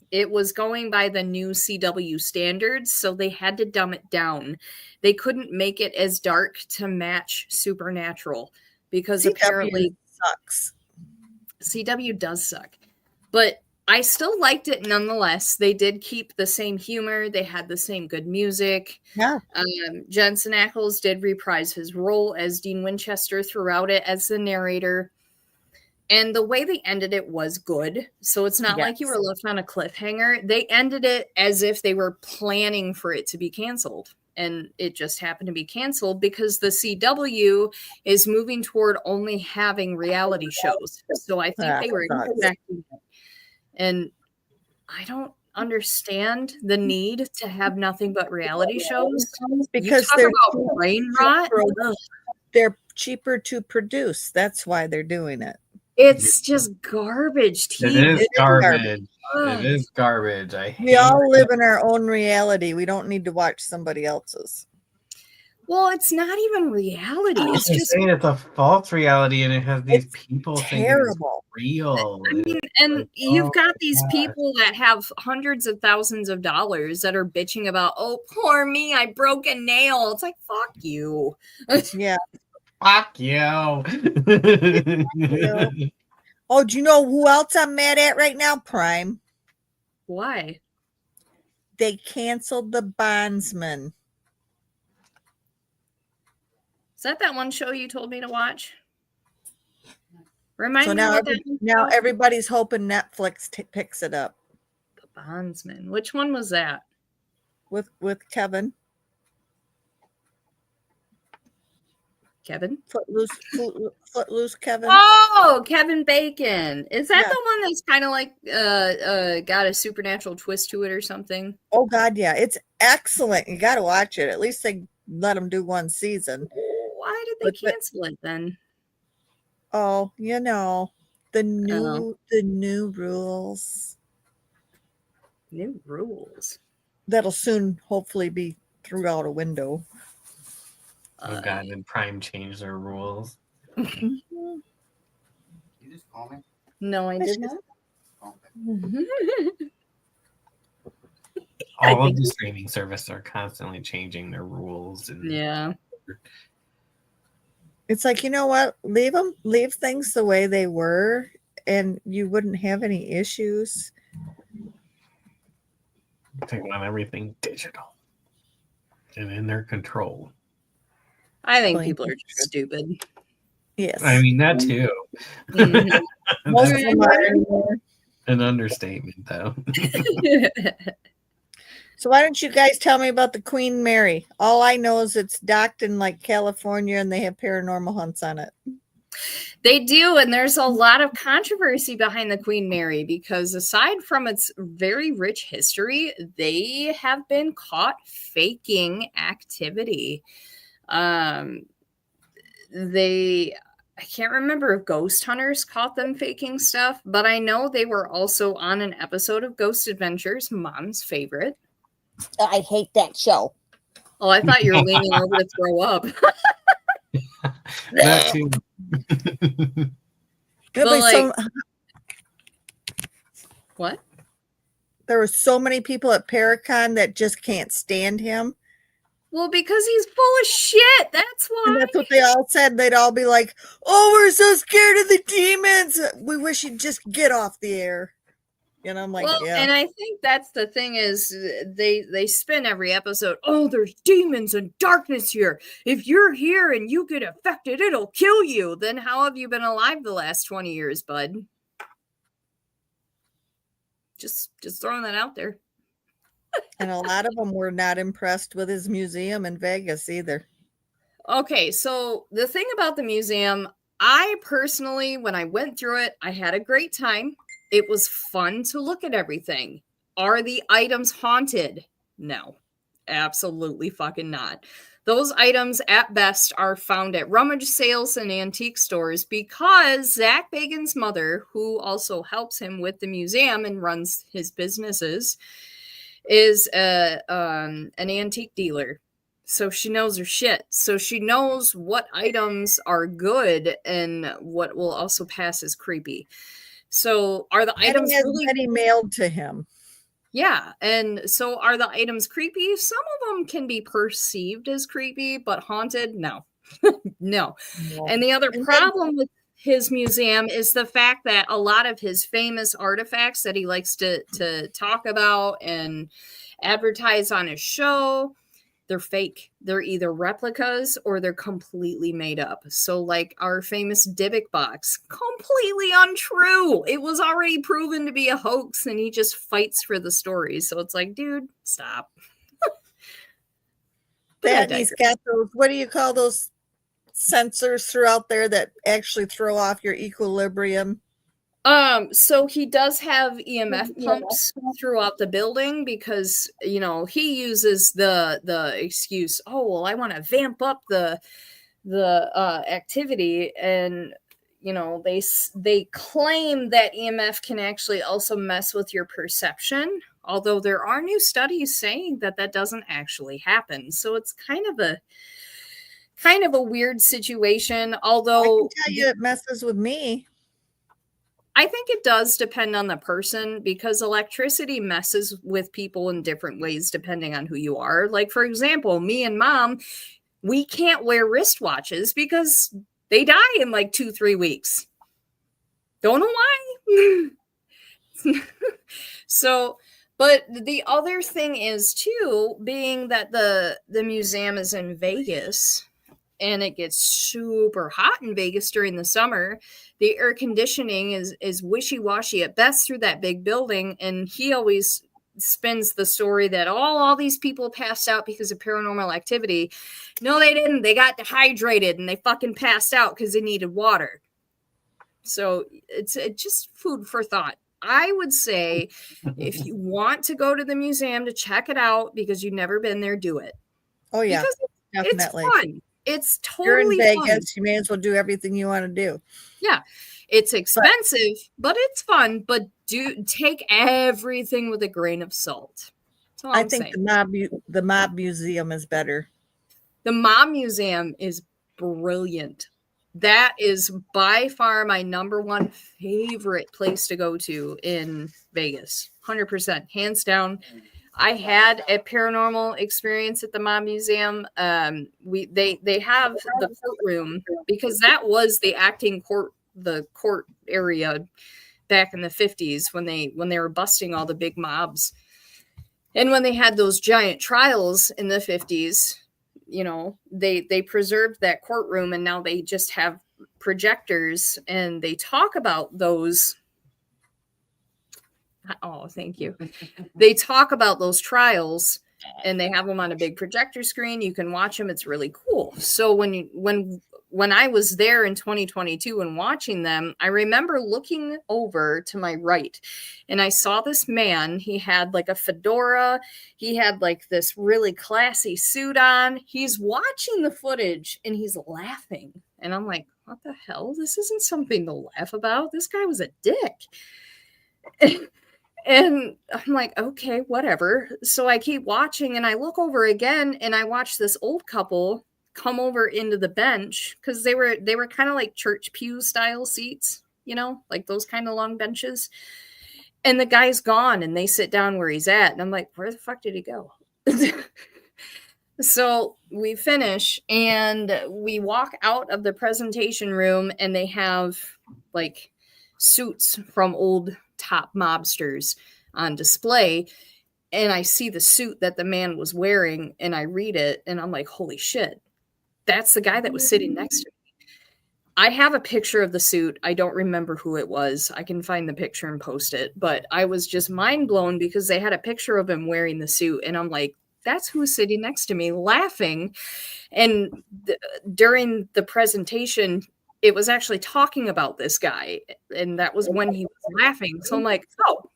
Speaker 1: it was going by the new CW standards, so they had to dumb it down. They couldn't make it as dark to match Supernatural because
Speaker 2: CW
Speaker 1: apparently
Speaker 2: sucks.
Speaker 1: CW does suck. But I still liked it nonetheless. They did keep the same humor. They had the same good music.
Speaker 2: Yeah.
Speaker 1: Jensen Ackles did reprise his role as Dean Winchester throughout it as the narrator. And the way they ended it was good. So it's not like you were left on a cliffhanger. They ended it as if they were planning for it to be canceled. and it just happened to be canceled because the CW is moving toward only having reality shows. So I think they were expecting it. And I don't understand the need to have nothing but reality shows.
Speaker 2: Because
Speaker 1: you talk about brain rot.
Speaker 2: They're cheaper to produce. That's why they're doing it.
Speaker 1: It's just garbage TV.
Speaker 3: It is garbage. It is garbage.
Speaker 2: We all live in our own reality. We don't need to watch somebody else's.
Speaker 1: Well, it's not even reality. It's just
Speaker 3: saying it's a false reality, and it has these people
Speaker 2: terrible.
Speaker 3: Thinking it's real.
Speaker 1: I mean, and you've got these people that have hundreds of thousands of dollars that are bitching about, oh, poor me, I broke a nail. It's like, fuck you.
Speaker 2: Yeah.
Speaker 3: Fuck you.
Speaker 2: Oh, do you know who else I'm mad at right now? Prime.
Speaker 1: Why?
Speaker 2: They canceled The Bondsman.
Speaker 1: Is that one show you told me to watch? Remind
Speaker 2: So
Speaker 1: me
Speaker 2: now,
Speaker 1: what that
Speaker 2: now everybody's hoping Netflix picks it up.
Speaker 1: The Bondsman. Which one was that?
Speaker 2: With Kevin.
Speaker 1: Kevin?
Speaker 2: Footloose Kevin.
Speaker 1: Oh, Kevin Bacon. Is that the one that's kind of like got a supernatural twist to it or something?
Speaker 2: Oh God, yeah. It's excellent. You got to watch it. At least they let them do one season.
Speaker 1: Why did they cancel it then?
Speaker 2: Oh, you know, the new rules.
Speaker 1: New rules.
Speaker 2: That'll soon hopefully be through out a window.
Speaker 3: Oh God, and Prime changed their rules.
Speaker 4: You just call me?
Speaker 1: No, I did not.
Speaker 3: All of the streaming services are constantly changing their rules. And
Speaker 1: yeah.
Speaker 2: It's like, you know what? Leave things the way they were, and you wouldn't have any issues.
Speaker 3: They want everything digital and in their control.
Speaker 1: I think people are just stupid.
Speaker 2: Yes.
Speaker 3: I mean, that too.
Speaker 1: Mm-hmm.
Speaker 2: Most of them are.
Speaker 3: An understatement, though.
Speaker 2: So why don't you guys tell me about the Queen Mary? All I know is it's docked in like California, and they have paranormal hunts on it.
Speaker 1: They do, and there's a lot of controversy behind the Queen Mary because aside from its very rich history, they have been caught faking activity. I can't remember if ghost hunters caught them faking stuff, but I know they were also on an episode of Ghost Adventures, Mom's favorite.
Speaker 2: I hate that show.
Speaker 1: Oh, I thought you were leaning over to throw up.
Speaker 3: That too.
Speaker 1: What?
Speaker 2: There were so many people at Parapsycon that just can't stand him.
Speaker 1: Well, because he's full of shit. That's why.
Speaker 2: And that's what they all said. They'd all be like, oh, we're so scared of the demons. We wish you'd just get off the air. And I'm like,
Speaker 1: well,
Speaker 2: yeah.
Speaker 1: And I think that's the thing is they spin every episode. Oh, there's demons and darkness here. If you're here and you get affected, it'll kill you. Then how have you been alive the last 20 years, bud? Just throwing that out there.
Speaker 2: And a lot of them were not impressed with his museum in Vegas either.
Speaker 1: Okay, so the thing about the museum, I personally, when I went through it, I had a great time. It was fun to look at everything. Are the items haunted? No, absolutely fucking not. Those items at best are found at rummage sales and antique stores because Zach Bagan's mother, who also helps him with the museum and runs his businesses, is an antique dealer. So she knows her shit. So she knows what items are good and what will also pass as creepy. So are the items
Speaker 2: really mailed to him?
Speaker 1: Yeah. And so are the items creepy? Some of them can be perceived as creepy, but haunted? No. No. And the other problem with his museum is the fact that a lot of his famous artifacts that he likes to talk about and advertise on his show, they're fake. They're either replicas or they're completely made up. So like our famous Dybbuk box, completely untrue. It was already proven to be a hoax and he just fights for the story. So it's like, dude, stop.
Speaker 2: That and he's got those, what do you call those sensors throughout there that actually throw off your equilibrium?
Speaker 1: So he does have EMF pumps throughout the building because, you know, he uses the excuse, oh, well, I want to vamp up the activity. And, you know, they claim that EMF can actually also mess with your perception, although there are new studies saying that that doesn't actually happen. So it's kind of a weird situation, although
Speaker 2: I can tell you it messes with me.
Speaker 1: I think it does depend on the person because electricity messes with people in different ways depending on who you are. Like, for example, me and Mom, we can't wear wristwatches because they die in like 2-3 weeks. Don't know why. So, but the other thing is too, being that the museum is in Vegas and it gets super hot in Vegas during the summer, the air conditioning is wishy-washy at best through that big building. And he always spins the story that all these people passed out because of paranormal activity. No, they didn't. They got dehydrated and they fucking passed out because they needed water. So it's just food for thought. I would say if you want to go to the museum to check it out because you've never been there, do it.
Speaker 2: Oh yeah,
Speaker 1: because
Speaker 2: definitely.
Speaker 1: It's fun. It's
Speaker 2: You're in
Speaker 1: totally
Speaker 2: Vegas,
Speaker 1: fun.
Speaker 2: you may as well do everything you want to do.
Speaker 1: Yeah. It's expensive, but it's fun. But do take everything with a grain of salt. That's all
Speaker 2: I
Speaker 1: I'm
Speaker 2: think
Speaker 1: saying.
Speaker 2: the mob museum is better.
Speaker 1: The Mob Museum is brilliant. That is by far my number one favorite place to go to in Vegas. 100%, hands down. I had a paranormal experience at the Mob Museum. They have the courtroom because that was the acting court, the court area back in the 50s when they were busting all the big mobs. And when they had those giant trials in the 50s, you know, they preserved that courtroom and now they just have projectors and they talk about those. Oh, thank you. They talk about those trials and they have them on a big projector screen. You can watch them. It's really cool. So when I was there in 2022 and watching them, I remember looking over to my right and I saw this man. He had like a fedora. He had like this really classy suit on. He's watching the footage and he's laughing. And I'm like, what the hell? This isn't something to laugh about. This guy was a dick. And I'm like, okay, whatever. So I keep watching and I look over again and I watch this old couple come over into the bench because they were kind of like church pew style seats, you know, like those kind of long benches. And the guy's gone and they sit down where he's at. And I'm like, where the fuck did he go? So we finish and we walk out of the presentation room and they have like suits from old top mobsters on display. And I see the suit that the man was wearing and I read it and I'm like, holy shit, that's the guy that was sitting next to me. I have a picture of the suit. I don't remember who it was. I can find the picture and post it, but I was just mind blown because they had a picture of him wearing the suit and I'm like, that's who was sitting next to me laughing. And during the presentation, it was actually talking about this guy. And that was when he was laughing. So I'm like, oh,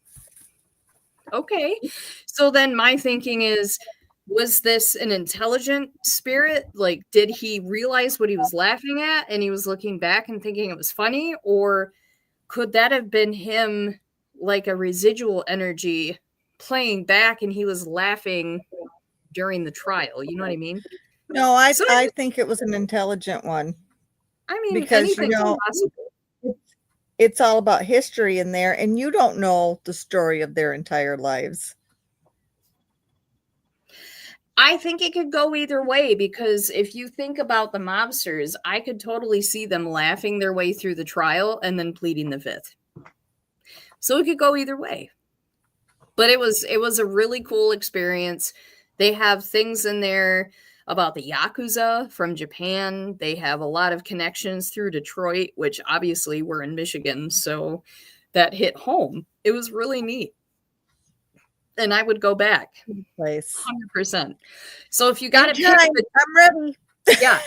Speaker 1: okay. So then my thinking is, was this an intelligent spirit? Like, did he realize what he was laughing at and he was looking back and thinking it was funny? Or could that have been him, like a residual energy playing back and he was laughing during the trial? You know what I mean?
Speaker 2: No, I think it was an intelligent one.
Speaker 1: I mean,
Speaker 2: because
Speaker 1: anything's possible.
Speaker 2: It's all about history in there, and you don't know the story of their entire lives.
Speaker 1: I think it could go either way because if you think about the mobsters, I could totally see them laughing their way through the trial and then pleading the fifth. So it could go either way. But it was a really cool experience. They have things in there about the Yakuza from Japan. They have a lot of connections through Detroit, which obviously we're in Michigan, so that hit home. It was really neat. and I would go back
Speaker 2: Place.
Speaker 1: 100%. So if you got to pick,
Speaker 2: I'm ready.
Speaker 1: yeah,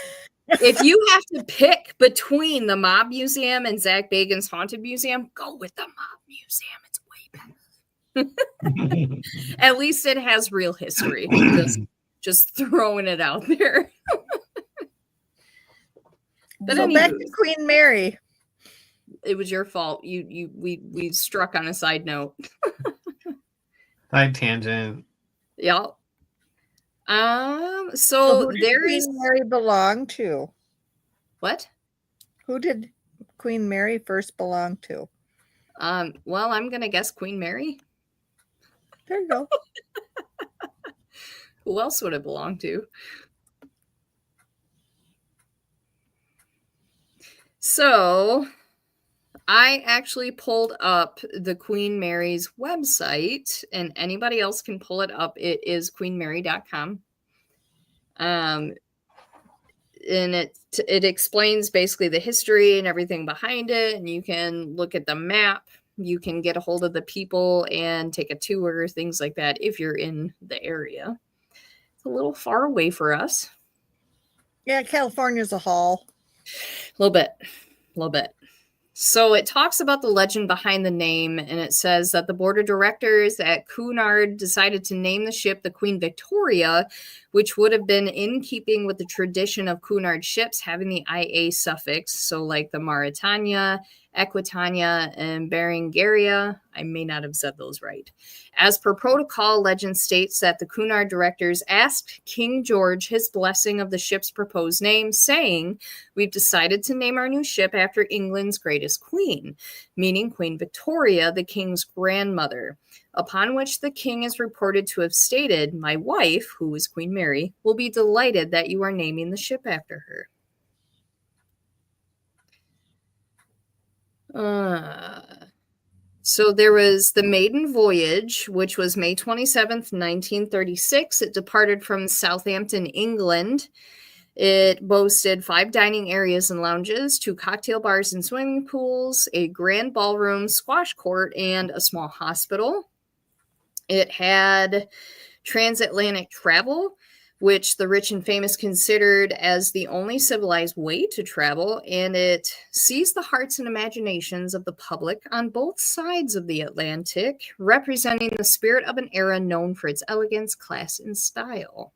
Speaker 1: if you have to pick between the Mob Museum and Zach Bagans' Haunted Museum, go with the Mob Museum. It's way better. At least it has real history. Just throwing it out there. But
Speaker 2: So back to Queen Mary.
Speaker 1: It was your fault. We struck on a side note.
Speaker 3: Side tangent.
Speaker 1: Yep. So
Speaker 2: who did
Speaker 1: there
Speaker 2: Queen
Speaker 1: is
Speaker 2: Mary belong to?
Speaker 1: what?
Speaker 2: Who did Queen Mary first belong to?
Speaker 1: Well, I'm gonna guess Queen Mary.
Speaker 2: There you go.
Speaker 1: Who else would it belong to? So I actually pulled up the Queen Mary's website, and anybody else can pull it up. It is queenmary.com. And it explains basically the history and everything behind it, and you can look at the map. You can get a hold of the people and take a tour, things like that, if you're in the area. It's a little far away for us.
Speaker 2: Yeah, California's a haul.
Speaker 1: A little bit. So it talks about the legend behind the name, and it says that the board of directors at Cunard decided to name the ship the Queen Victoria, which would have been in keeping with the tradition of Cunard ships having the IA suffix. So like the Mauretania, Equitania, and Berengaria. I may not have said those right. As per protocol, legend states that the Cunard directors asked King George his blessing of the ship's proposed name, saying, "We've decided to name our new ship after England's greatest queen," meaning Queen Victoria, the king's grandmother. Upon which the king is reported to have stated, "My wife, who is Queen Mary, will be delighted that you are naming the ship after her." So there was the maiden voyage, which was May 27th, 1936. It departed from Southampton, England. It boasted 5 dining areas and lounges, 2 cocktail bars and swimming pools, a grand ballroom, squash court, and a small hospital. It had transatlantic travel, which the rich and famous considered as the only civilized way to travel, and it seized the hearts and imaginations of the public on both sides of the Atlantic, representing the spirit of an era known for its elegance, class, and style.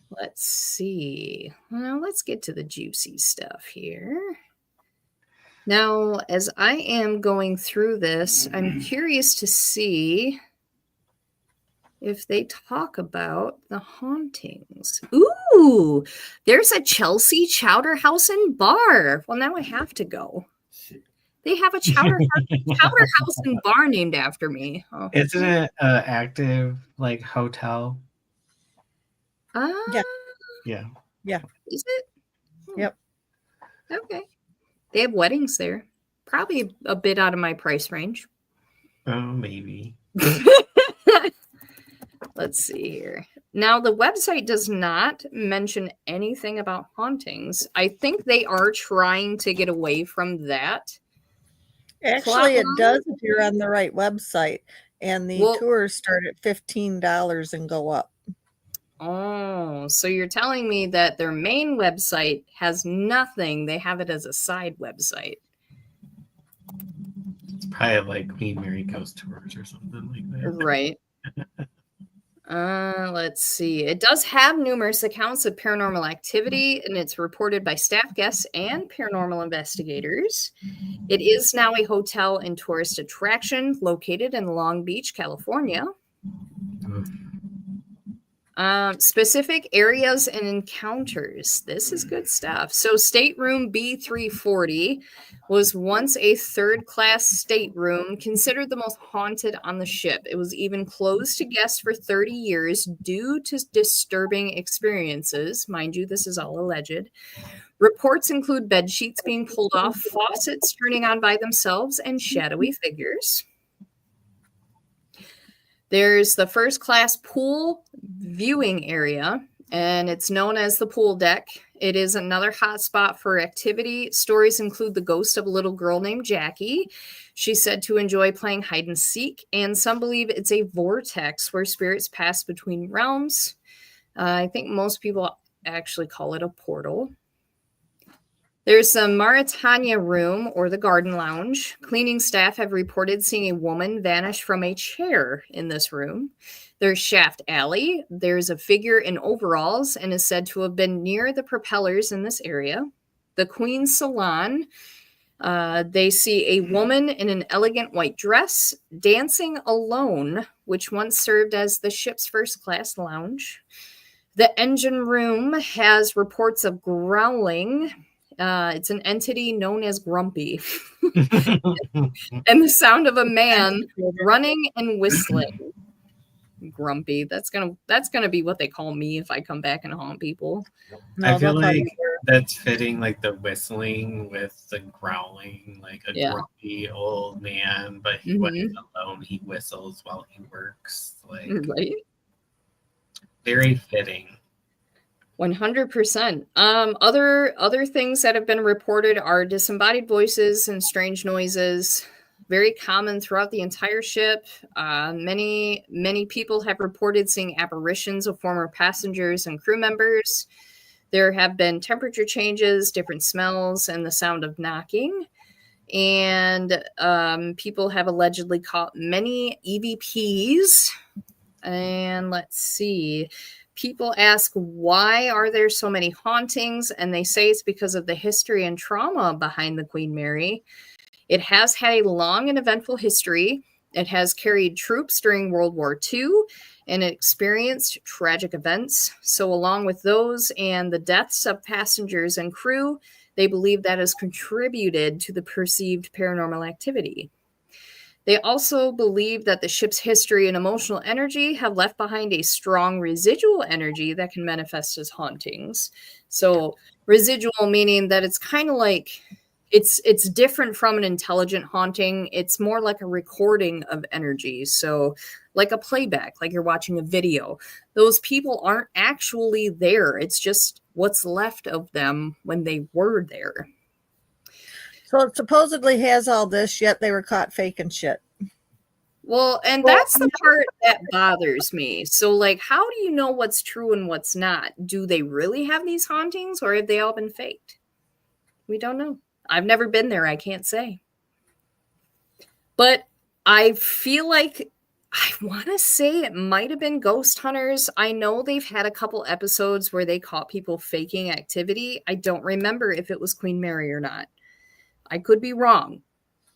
Speaker 1: Let's see. Well, let's get to the juicy stuff here. Now, as I am going through this, I'm curious to see if they talk about the hauntings. Ooh, there's a Chelsea Chowder House and Bar. Well, now I have to go. They have a chowder house and bar named after me. Oh.
Speaker 3: Isn't it an active like hotel?
Speaker 2: Yeah.
Speaker 3: Yeah.
Speaker 1: Is it?
Speaker 2: Yep.
Speaker 1: Okay. They have weddings there. Probably a bit out of my price range.
Speaker 3: Oh, maybe.
Speaker 1: Let's see here. Now, the website does not mention anything about hauntings. I think they are trying to get away from that.
Speaker 2: Actually, it does if you're on the right website. And the tours start at $15 and go up.
Speaker 1: Oh, so you're telling me that their main website has nothing. They have it as a side website.
Speaker 3: It's probably like Queen Mary Ghost Tours or something like that.
Speaker 1: Right. Let's see. It does have numerous accounts of paranormal activity, and it's reported by staff guests and paranormal investigators. It is now a hotel and tourist attraction located in Long Beach, California. Specific areas and encounters. This is good stuff. So stateroom B340 was once a third-class stateroom, considered the most haunted on the ship. It was even closed to guests for 30 years due to disturbing experiences. Mind you, this is all alleged. Reports include bed sheets being pulled off, faucets turning on by themselves, and shadowy figures. There's the first class pool viewing area, and it's known as the pool deck. It is another hotspot for activity. Stories include the ghost of a little girl named Jackie. She's said to enjoy playing hide and seek, and some believe it's a vortex where spirits pass between realms. I think most people actually call it a portal. There's the Mauritania room, or the garden lounge. Cleaning staff have reported seeing a woman vanish from a chair in this room. There's Shaft Alley. There's a figure in overalls and is said to have been near the propellers in this area. The Queen's Salon. They see a woman in an elegant white dress dancing alone, which once served as the ship's first class lounge. The engine room has reports of growling. It's an entity known as Grumpy. And the sound of a man running and whistling. Grumpy. That's gonna be what they call me if I come back and haunt people.
Speaker 3: I feel like that's fitting, like the whistling with the growling, like a grumpy old man, but when he's alone, he whistles while he works. Like,
Speaker 1: right?
Speaker 3: Very fitting.
Speaker 1: 100%. Other things that have been reported are disembodied voices and strange noises, very common throughout the entire ship. Many people have reported seeing apparitions of former passengers and crew members. There have been temperature changes, different smells, and the sound of knocking. And people have allegedly caught many EVPs. And let's see. People ask, why are there so many hauntings? And they say it's because of the history and trauma behind the Queen Mary. It has had a long and eventful history. It has carried troops during World War II and it experienced tragic events. So along with those and the deaths of passengers and crew, they believe that has contributed to the perceived paranormal activity. They also believe that the ship's history and emotional energy have left behind a strong residual energy that can manifest as hauntings. So residual meaning that it's kind of like, it's different from an intelligent haunting. It's more like a recording of energy. So like a playback, like you're watching a video. Those people aren't actually there. It's just what's left of them when they were there.
Speaker 2: So it supposedly has all this, yet they were caught faking shit.
Speaker 1: Well, and that's the part that bothers me. So, like, how do you know what's true and what's not? Do they really have these hauntings, or have they all been faked? We don't know. I've never been there. I can't say. But I feel like I want to say it might have been ghost hunters. I know they've had a couple episodes where they caught people faking activity. I don't remember if it was Queen Mary or not. I could be wrong,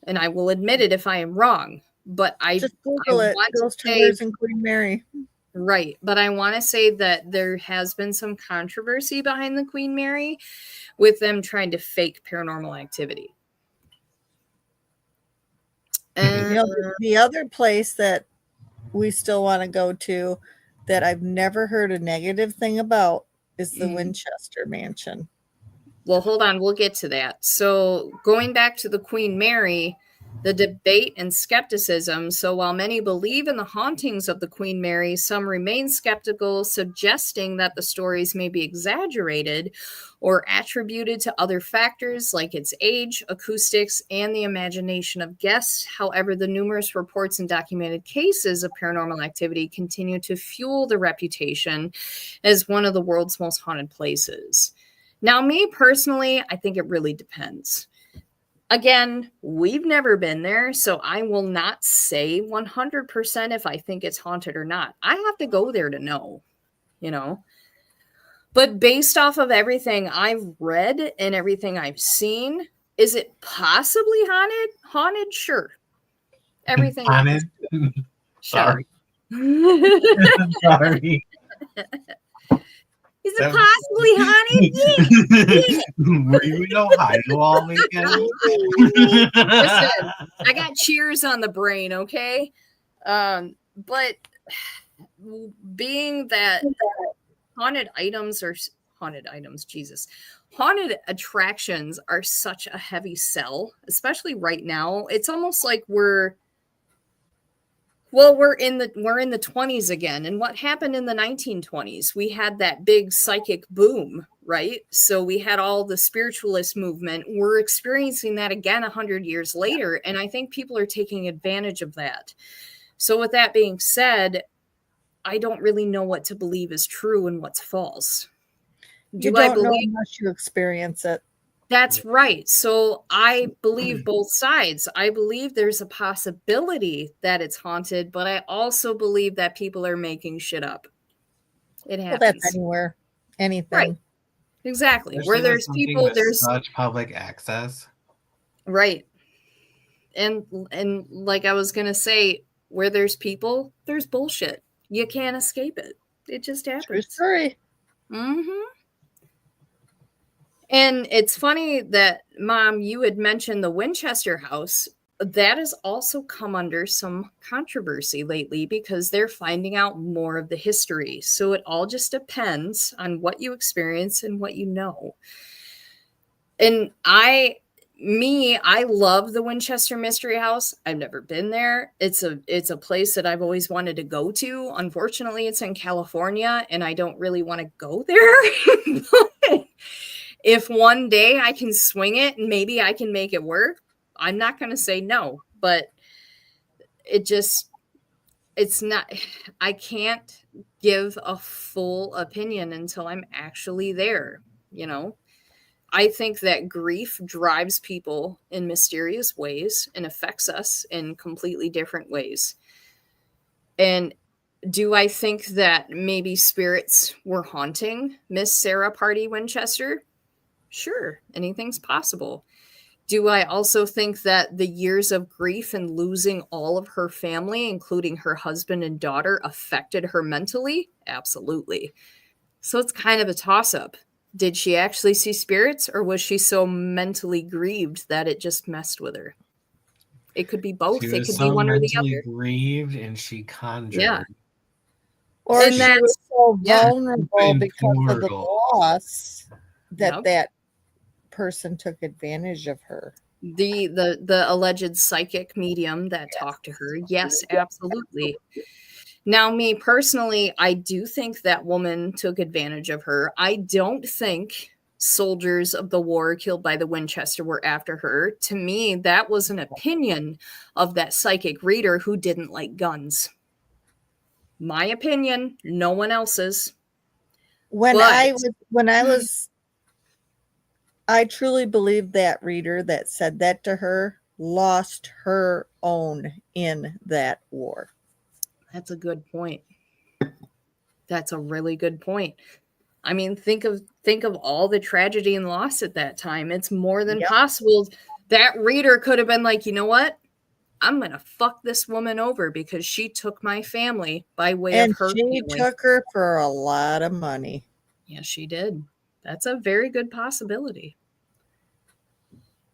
Speaker 1: and I will admit it if I am wrong. But I
Speaker 2: just Google it. Ghost hunters and Queen Mary.
Speaker 1: Right, but I want to say that there has been some controversy behind the Queen Mary with them trying to fake paranormal activity.
Speaker 2: And the other place that we still want to go to that I've never heard a negative thing about is the Winchester Mansion.
Speaker 1: Well, hold on. We'll get to that. So going back to the Queen Mary, the debate and skepticism. So while many believe in the hauntings of the Queen Mary, some remain skeptical, suggesting that the stories may be exaggerated or attributed to other factors like its age, acoustics, and the imagination of guests. However, the numerous reports and documented cases of paranormal activity continue to fuel the reputation as one of the world's most haunted places. Now, me personally, I think it really depends. Again, we've never been there, so I will not say 100% if I think it's haunted or not. I have to go there to know, you know. But based off of everything I've read and everything I've seen, is it possibly haunted? Haunted, sure. Everything
Speaker 3: haunted. Sorry. Sorry.
Speaker 1: Is it possibly haunted?
Speaker 3: Were you in Ohio all weekend?
Speaker 1: Listen, I got cheers on the brain, okay? But being that haunted attractions are such a heavy sell, especially right now. It's almost like we're in the 20s again. And what happened in the 1920s? We had that big psychic boom, right? So we had all the spiritualist movement. We're experiencing that again 100 years later. And I think people are taking advantage of that. So with that being said, I don't really know what to believe is true and what's false.
Speaker 2: You
Speaker 1: Do I
Speaker 2: don't know
Speaker 1: believe?
Speaker 2: unless you experience it.
Speaker 1: That's right. So I believe both sides. I believe there's a possibility that it's haunted, but I also believe that people are making shit up. It
Speaker 2: Well,
Speaker 1: happens.
Speaker 2: that's anywhere, anything.
Speaker 1: Right. Exactly.
Speaker 3: Especially
Speaker 1: Where
Speaker 3: with
Speaker 1: there's
Speaker 3: something
Speaker 1: people,
Speaker 3: with
Speaker 1: there's
Speaker 3: such public access.
Speaker 1: right. And like I was gonna say, where there's people, there's bullshit. You can't escape it. It just
Speaker 2: True
Speaker 1: happens.
Speaker 2: story.
Speaker 1: Mm-hmm. And it's funny that, Mom, you had mentioned the Winchester House. That has also come under some controversy lately because they're finding out more of the history. So it all just depends on what you experience and what you know. And I love the Winchester Mystery House. I've never been there. It's a place that I've always wanted to go to. Unfortunately, it's in California and I don't really want to go there. But if one day I can swing it and maybe I can make it work, I'm not going to say no, but it's not, I can't give a full opinion until I'm actually there, you know? I think that grief drives people in mysterious ways and affects us in completely different ways. And do I think that maybe spirits were haunting Miss Sarah Party Winchester? Sure, anything's possible. Do I also think that the years of grief and losing all of her family, including her husband and daughter, affected her mentally? Absolutely. So it's kind of a toss-up. Did she actually see spirits, or was she so mentally grieved that it just messed with her? It could be both.
Speaker 3: She
Speaker 1: It
Speaker 3: was
Speaker 1: could be
Speaker 3: so
Speaker 1: one or the
Speaker 3: mentally
Speaker 1: other.
Speaker 3: grieved and she conjured.
Speaker 1: Yeah.
Speaker 2: Or
Speaker 1: And
Speaker 2: she
Speaker 1: that's-
Speaker 2: was so
Speaker 1: yeah.
Speaker 2: vulnerable
Speaker 3: And
Speaker 2: because of the
Speaker 3: portal.
Speaker 2: loss that
Speaker 1: Yep.
Speaker 2: that person took advantage of her.
Speaker 1: The alleged psychic medium that talked to her. Yes, absolutely. Now, me personally, I do think that woman took advantage of her. I don't think soldiers of the war killed by the Winchester were after her. To me, that was an opinion of that psychic reader who didn't like guns. My opinion, no one else's.
Speaker 2: When
Speaker 1: But-
Speaker 2: I was, I truly believe that reader that said that to her lost her own in that war.
Speaker 1: That's a good point. That's a really good point. I mean, think of all the tragedy and loss at that time. It's more than
Speaker 2: Yep.
Speaker 1: possible that reader could have been like, you know what? I'm gonna fuck this woman over because she took my family by way
Speaker 2: And
Speaker 1: of her
Speaker 2: she
Speaker 1: family.
Speaker 2: took her for a lot of money.
Speaker 1: Yes, she did. That's a very good possibility.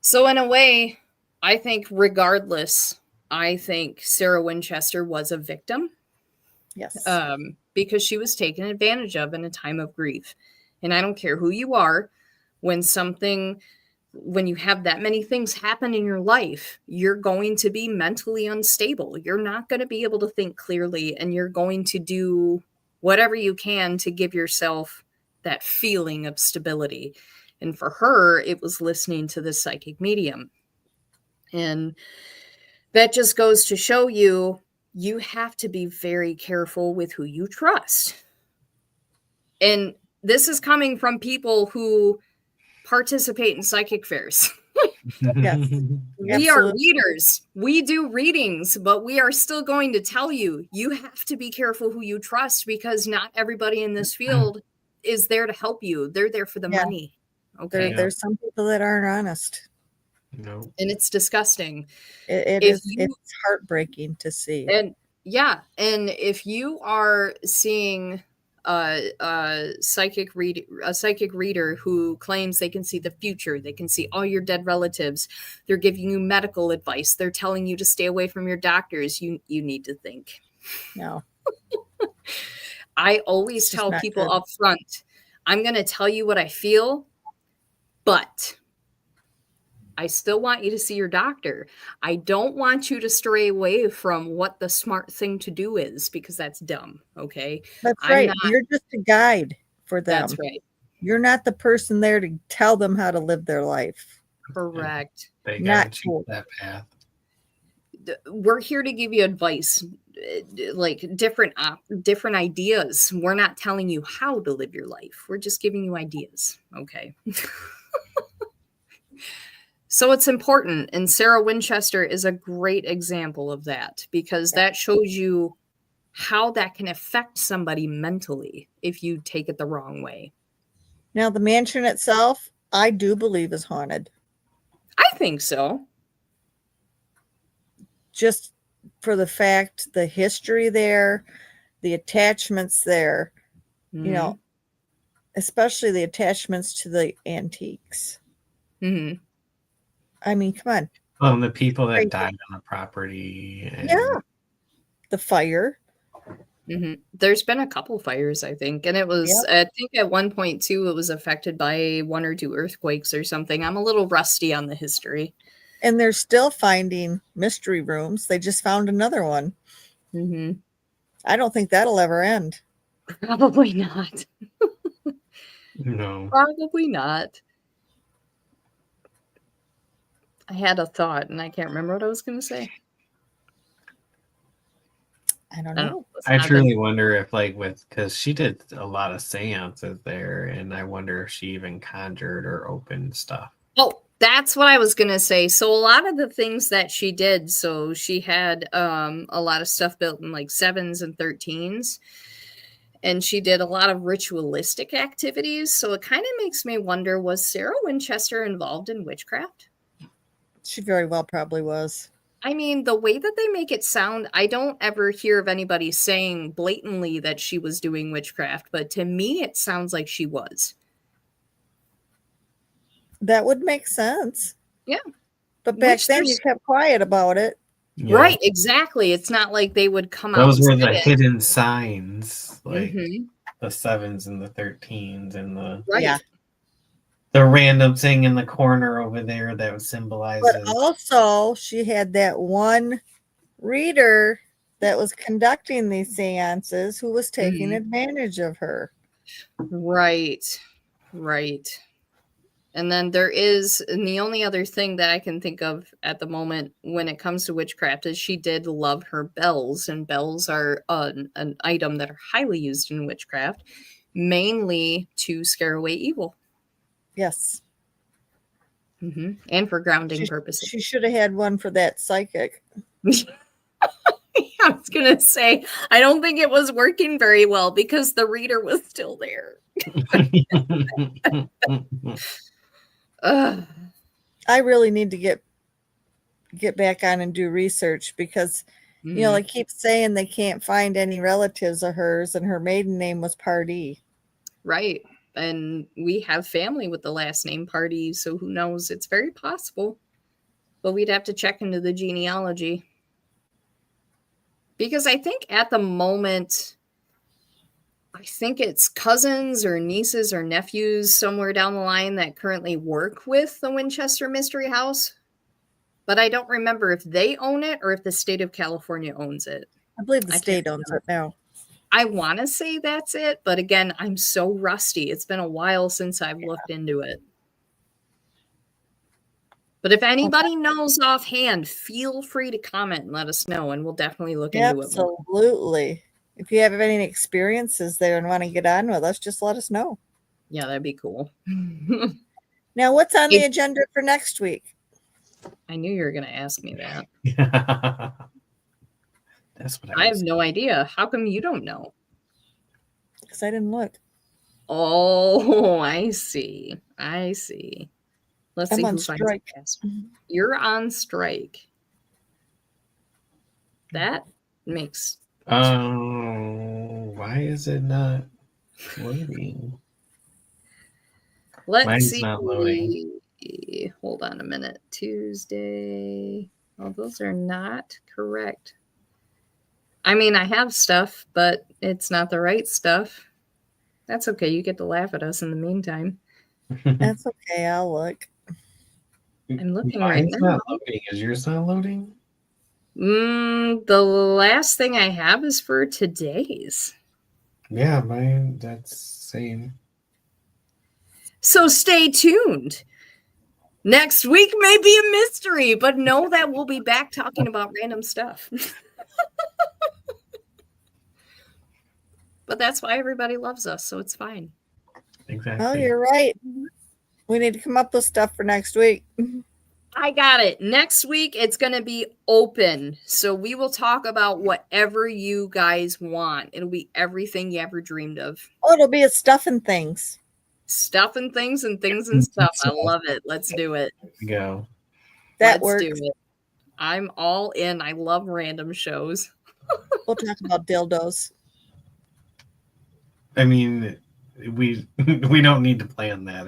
Speaker 1: So in a way, I think regardless, I think Sarah Winchester was a victim.
Speaker 2: Yes.
Speaker 1: Because she was taken advantage of in a time of grief. And I don't care who you are, when you have that many things happen in your life, you're going to be mentally unstable. You're not going to be able to think clearly, and you're going to do whatever you can to give yourself that feeling of stability. And for her, it was listening to the psychic medium. And that just goes to show you, you have to be very careful with who you trust. And this is coming from people who participate in psychic fairs.
Speaker 2: Yes.
Speaker 1: We are
Speaker 2: Absolutely.
Speaker 1: readers. We do readings, but we are still going to tell you, you have to be careful who you trust because not everybody in this field is there to help you. They're there for the
Speaker 2: Yeah.
Speaker 1: money. Okay.
Speaker 2: There's some people that aren't honest.
Speaker 3: No.
Speaker 1: And it's disgusting.
Speaker 2: It's heartbreaking to see.
Speaker 1: And yeah, and if you are seeing a psychic reader who claims they can see the future, they can see all your dead relatives, they're giving you medical advice, they're telling you to stay away from your doctors, you need to think.
Speaker 2: No.
Speaker 1: I always tell people up front, I'm going to tell you what I feel, but I still want you to see your doctor. I don't want you to stray away from what the smart thing to do is, because that's dumb. Okay.
Speaker 2: That's right. You're just a guide for them.
Speaker 1: That's right.
Speaker 2: You're not the person there to tell them how to live their life.
Speaker 1: Correct.
Speaker 3: They
Speaker 2: Not
Speaker 3: gotta choose
Speaker 2: cool.
Speaker 3: that path.
Speaker 1: We're here to give you advice, like different ideas. We're not telling you how to live your life. We're just giving you ideas. Okay. So it's important, and Sarah Winchester is a great example of that, because that shows you how that can affect somebody mentally if you take it the wrong way.
Speaker 2: Now, the mansion itself, I do believe is haunted.
Speaker 1: I think so.
Speaker 2: Just for the fact, the history there, the attachments there, you know, especially the attachments to the antiques.
Speaker 1: Mm-hmm.
Speaker 2: I mean, come
Speaker 3: Well, the people that
Speaker 2: Crazy.
Speaker 3: died on the property. And
Speaker 2: Yeah. The fire.
Speaker 1: Mm-hmm. There's been a couple fires, I think, and it was, I think at one point too, it was affected by 1 or 2 earthquakes or something. I'm a little rusty on the history.
Speaker 2: And they're still finding mystery rooms. They just found another one.
Speaker 1: Mm-hmm.
Speaker 2: I don't think that'll ever end.
Speaker 1: Probably not.
Speaker 3: No.
Speaker 1: Probably not. I had a thought and I can't remember what I was going to say.
Speaker 2: I don't know.
Speaker 3: I truly wonder if, like, because she did a lot of seances there, and I wonder if she even conjured or opened stuff.
Speaker 1: Oh, that's what I was going to say. So a lot of the things that she did, so she had a lot of stuff built in like 7s and 13s. And she did a lot of ritualistic activities. So it kind of makes me wonder, was Sarah Winchester involved in witchcraft?
Speaker 2: She very well probably was.
Speaker 1: I mean, the way that they make it sound, I don't ever hear of anybody saying blatantly that she was doing witchcraft. But to me, it sounds like she was.
Speaker 2: That would make sense.
Speaker 1: Yeah.
Speaker 2: But back then, you kept quiet about it.
Speaker 3: Yeah.
Speaker 1: Right, exactly. It's not like they would come out.
Speaker 3: Those were the hidden signs, like
Speaker 1: Mm-hmm.
Speaker 3: the 7s and the 13s and the
Speaker 1: Right.
Speaker 3: the random thing in the corner over there that symbolizes.
Speaker 2: But also, she had that one reader that was conducting these seances who was taking advantage of her.
Speaker 1: Right. And then there is, and the only other thing that I can think of at the moment when it comes to witchcraft is she did love her bells, and bells are an item that are highly used in witchcraft, mainly to scare away evil.
Speaker 2: Yes.
Speaker 1: Mm-hmm. And for grounding purposes.
Speaker 2: She should have had one for that psychic.
Speaker 1: I was going to say, I don't think it was working very well because the reader was still there.
Speaker 2: I really need to get back on and do research because, you know, they keep saying they can't find any relatives of hers, and her maiden name was Pardee.
Speaker 1: Right. And we have family with the last name Pardee, so who knows? It's very possible. But we'd have to check into the genealogy. Because I think at the moment, I think it's cousins or nieces or nephews somewhere down the line that currently work with the Winchester Mystery House. But I don't remember if they own it or if the state of California owns it.
Speaker 2: I believe the state owns it now.
Speaker 1: I want to say that's it, but again, I'm so rusty. It's been a while since I've looked into it. But if anybody knows offhand, feel free to comment and let us know, and we'll definitely look into it more.
Speaker 2: Absolutely. If you have any experiences there and want to get on with us, just let us know.
Speaker 1: Yeah, that'd be cool.
Speaker 2: Now, what's on the agenda for next week?
Speaker 1: I knew you were going to ask me that.
Speaker 3: That's what
Speaker 1: I have no idea. How come you don't know?
Speaker 2: Because I didn't look.
Speaker 1: Oh, I see. Let's
Speaker 2: I'm
Speaker 1: see
Speaker 2: on
Speaker 1: who
Speaker 2: strike.
Speaker 1: finds it. You're on strike. That makes...
Speaker 3: Oh, why is it not loading?
Speaker 1: Let's see.
Speaker 3: Not loading.
Speaker 1: Hold on a minute. Tuesday. Oh, those are not correct. I mean, I have stuff, but it's not the right stuff. That's okay. You get to laugh at us in the meantime.
Speaker 2: That's okay. I'll look.
Speaker 1: I'm looking
Speaker 3: Why
Speaker 1: right
Speaker 3: is
Speaker 1: now.
Speaker 3: Not loading? Is yours not loading?
Speaker 1: The last thing I have is for today's.
Speaker 3: Yeah, mine. That's same.
Speaker 1: So stay tuned. Next week may be a mystery, but know that we'll be back talking about random stuff. But that's why everybody loves us, so it's fine.
Speaker 3: Exactly.
Speaker 2: Oh, you're right. We need to come up with stuff for next week.
Speaker 1: I got it. Next week, it's going to be open. So we will talk about whatever you guys want. It'll be everything you ever dreamed of.
Speaker 2: Oh, it'll be a stuff and things.
Speaker 1: Stuff and things and things and stuff. I love it. Let's do it.
Speaker 3: Go.
Speaker 2: That
Speaker 1: Let's
Speaker 2: works.
Speaker 1: do it. I'm all in. I love random shows.
Speaker 2: We'll talk about dildos.
Speaker 3: I mean, we don't need to plan that.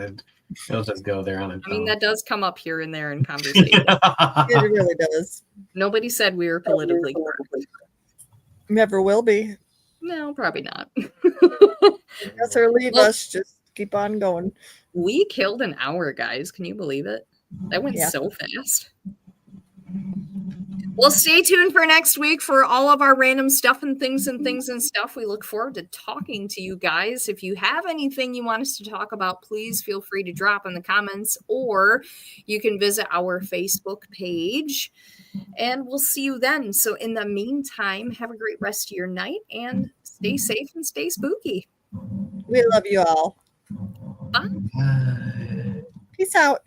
Speaker 3: It'll just go there on its
Speaker 1: I mean,
Speaker 3: own.
Speaker 1: that does come up here and there in conversation.
Speaker 2: It really does.
Speaker 1: Nobody said we were politically correct.
Speaker 2: Never will be.
Speaker 1: No, probably not.
Speaker 2: Us or leave
Speaker 1: Well-
Speaker 2: us. Just keep on going.
Speaker 1: We killed an hour, guys. Can you believe it? That went
Speaker 2: Yeah.
Speaker 1: so fast. Well, stay tuned for next week for all of our random stuff and things and things and stuff. We look forward to talking to you guys. If you have anything you want us to talk about, please feel free to drop in the comments, or you can visit our Facebook page, and we'll see you then. So in the meantime, have a great rest of your night and stay safe and stay spooky.
Speaker 2: We love you all.
Speaker 1: Bye.
Speaker 3: Bye.
Speaker 2: Peace out.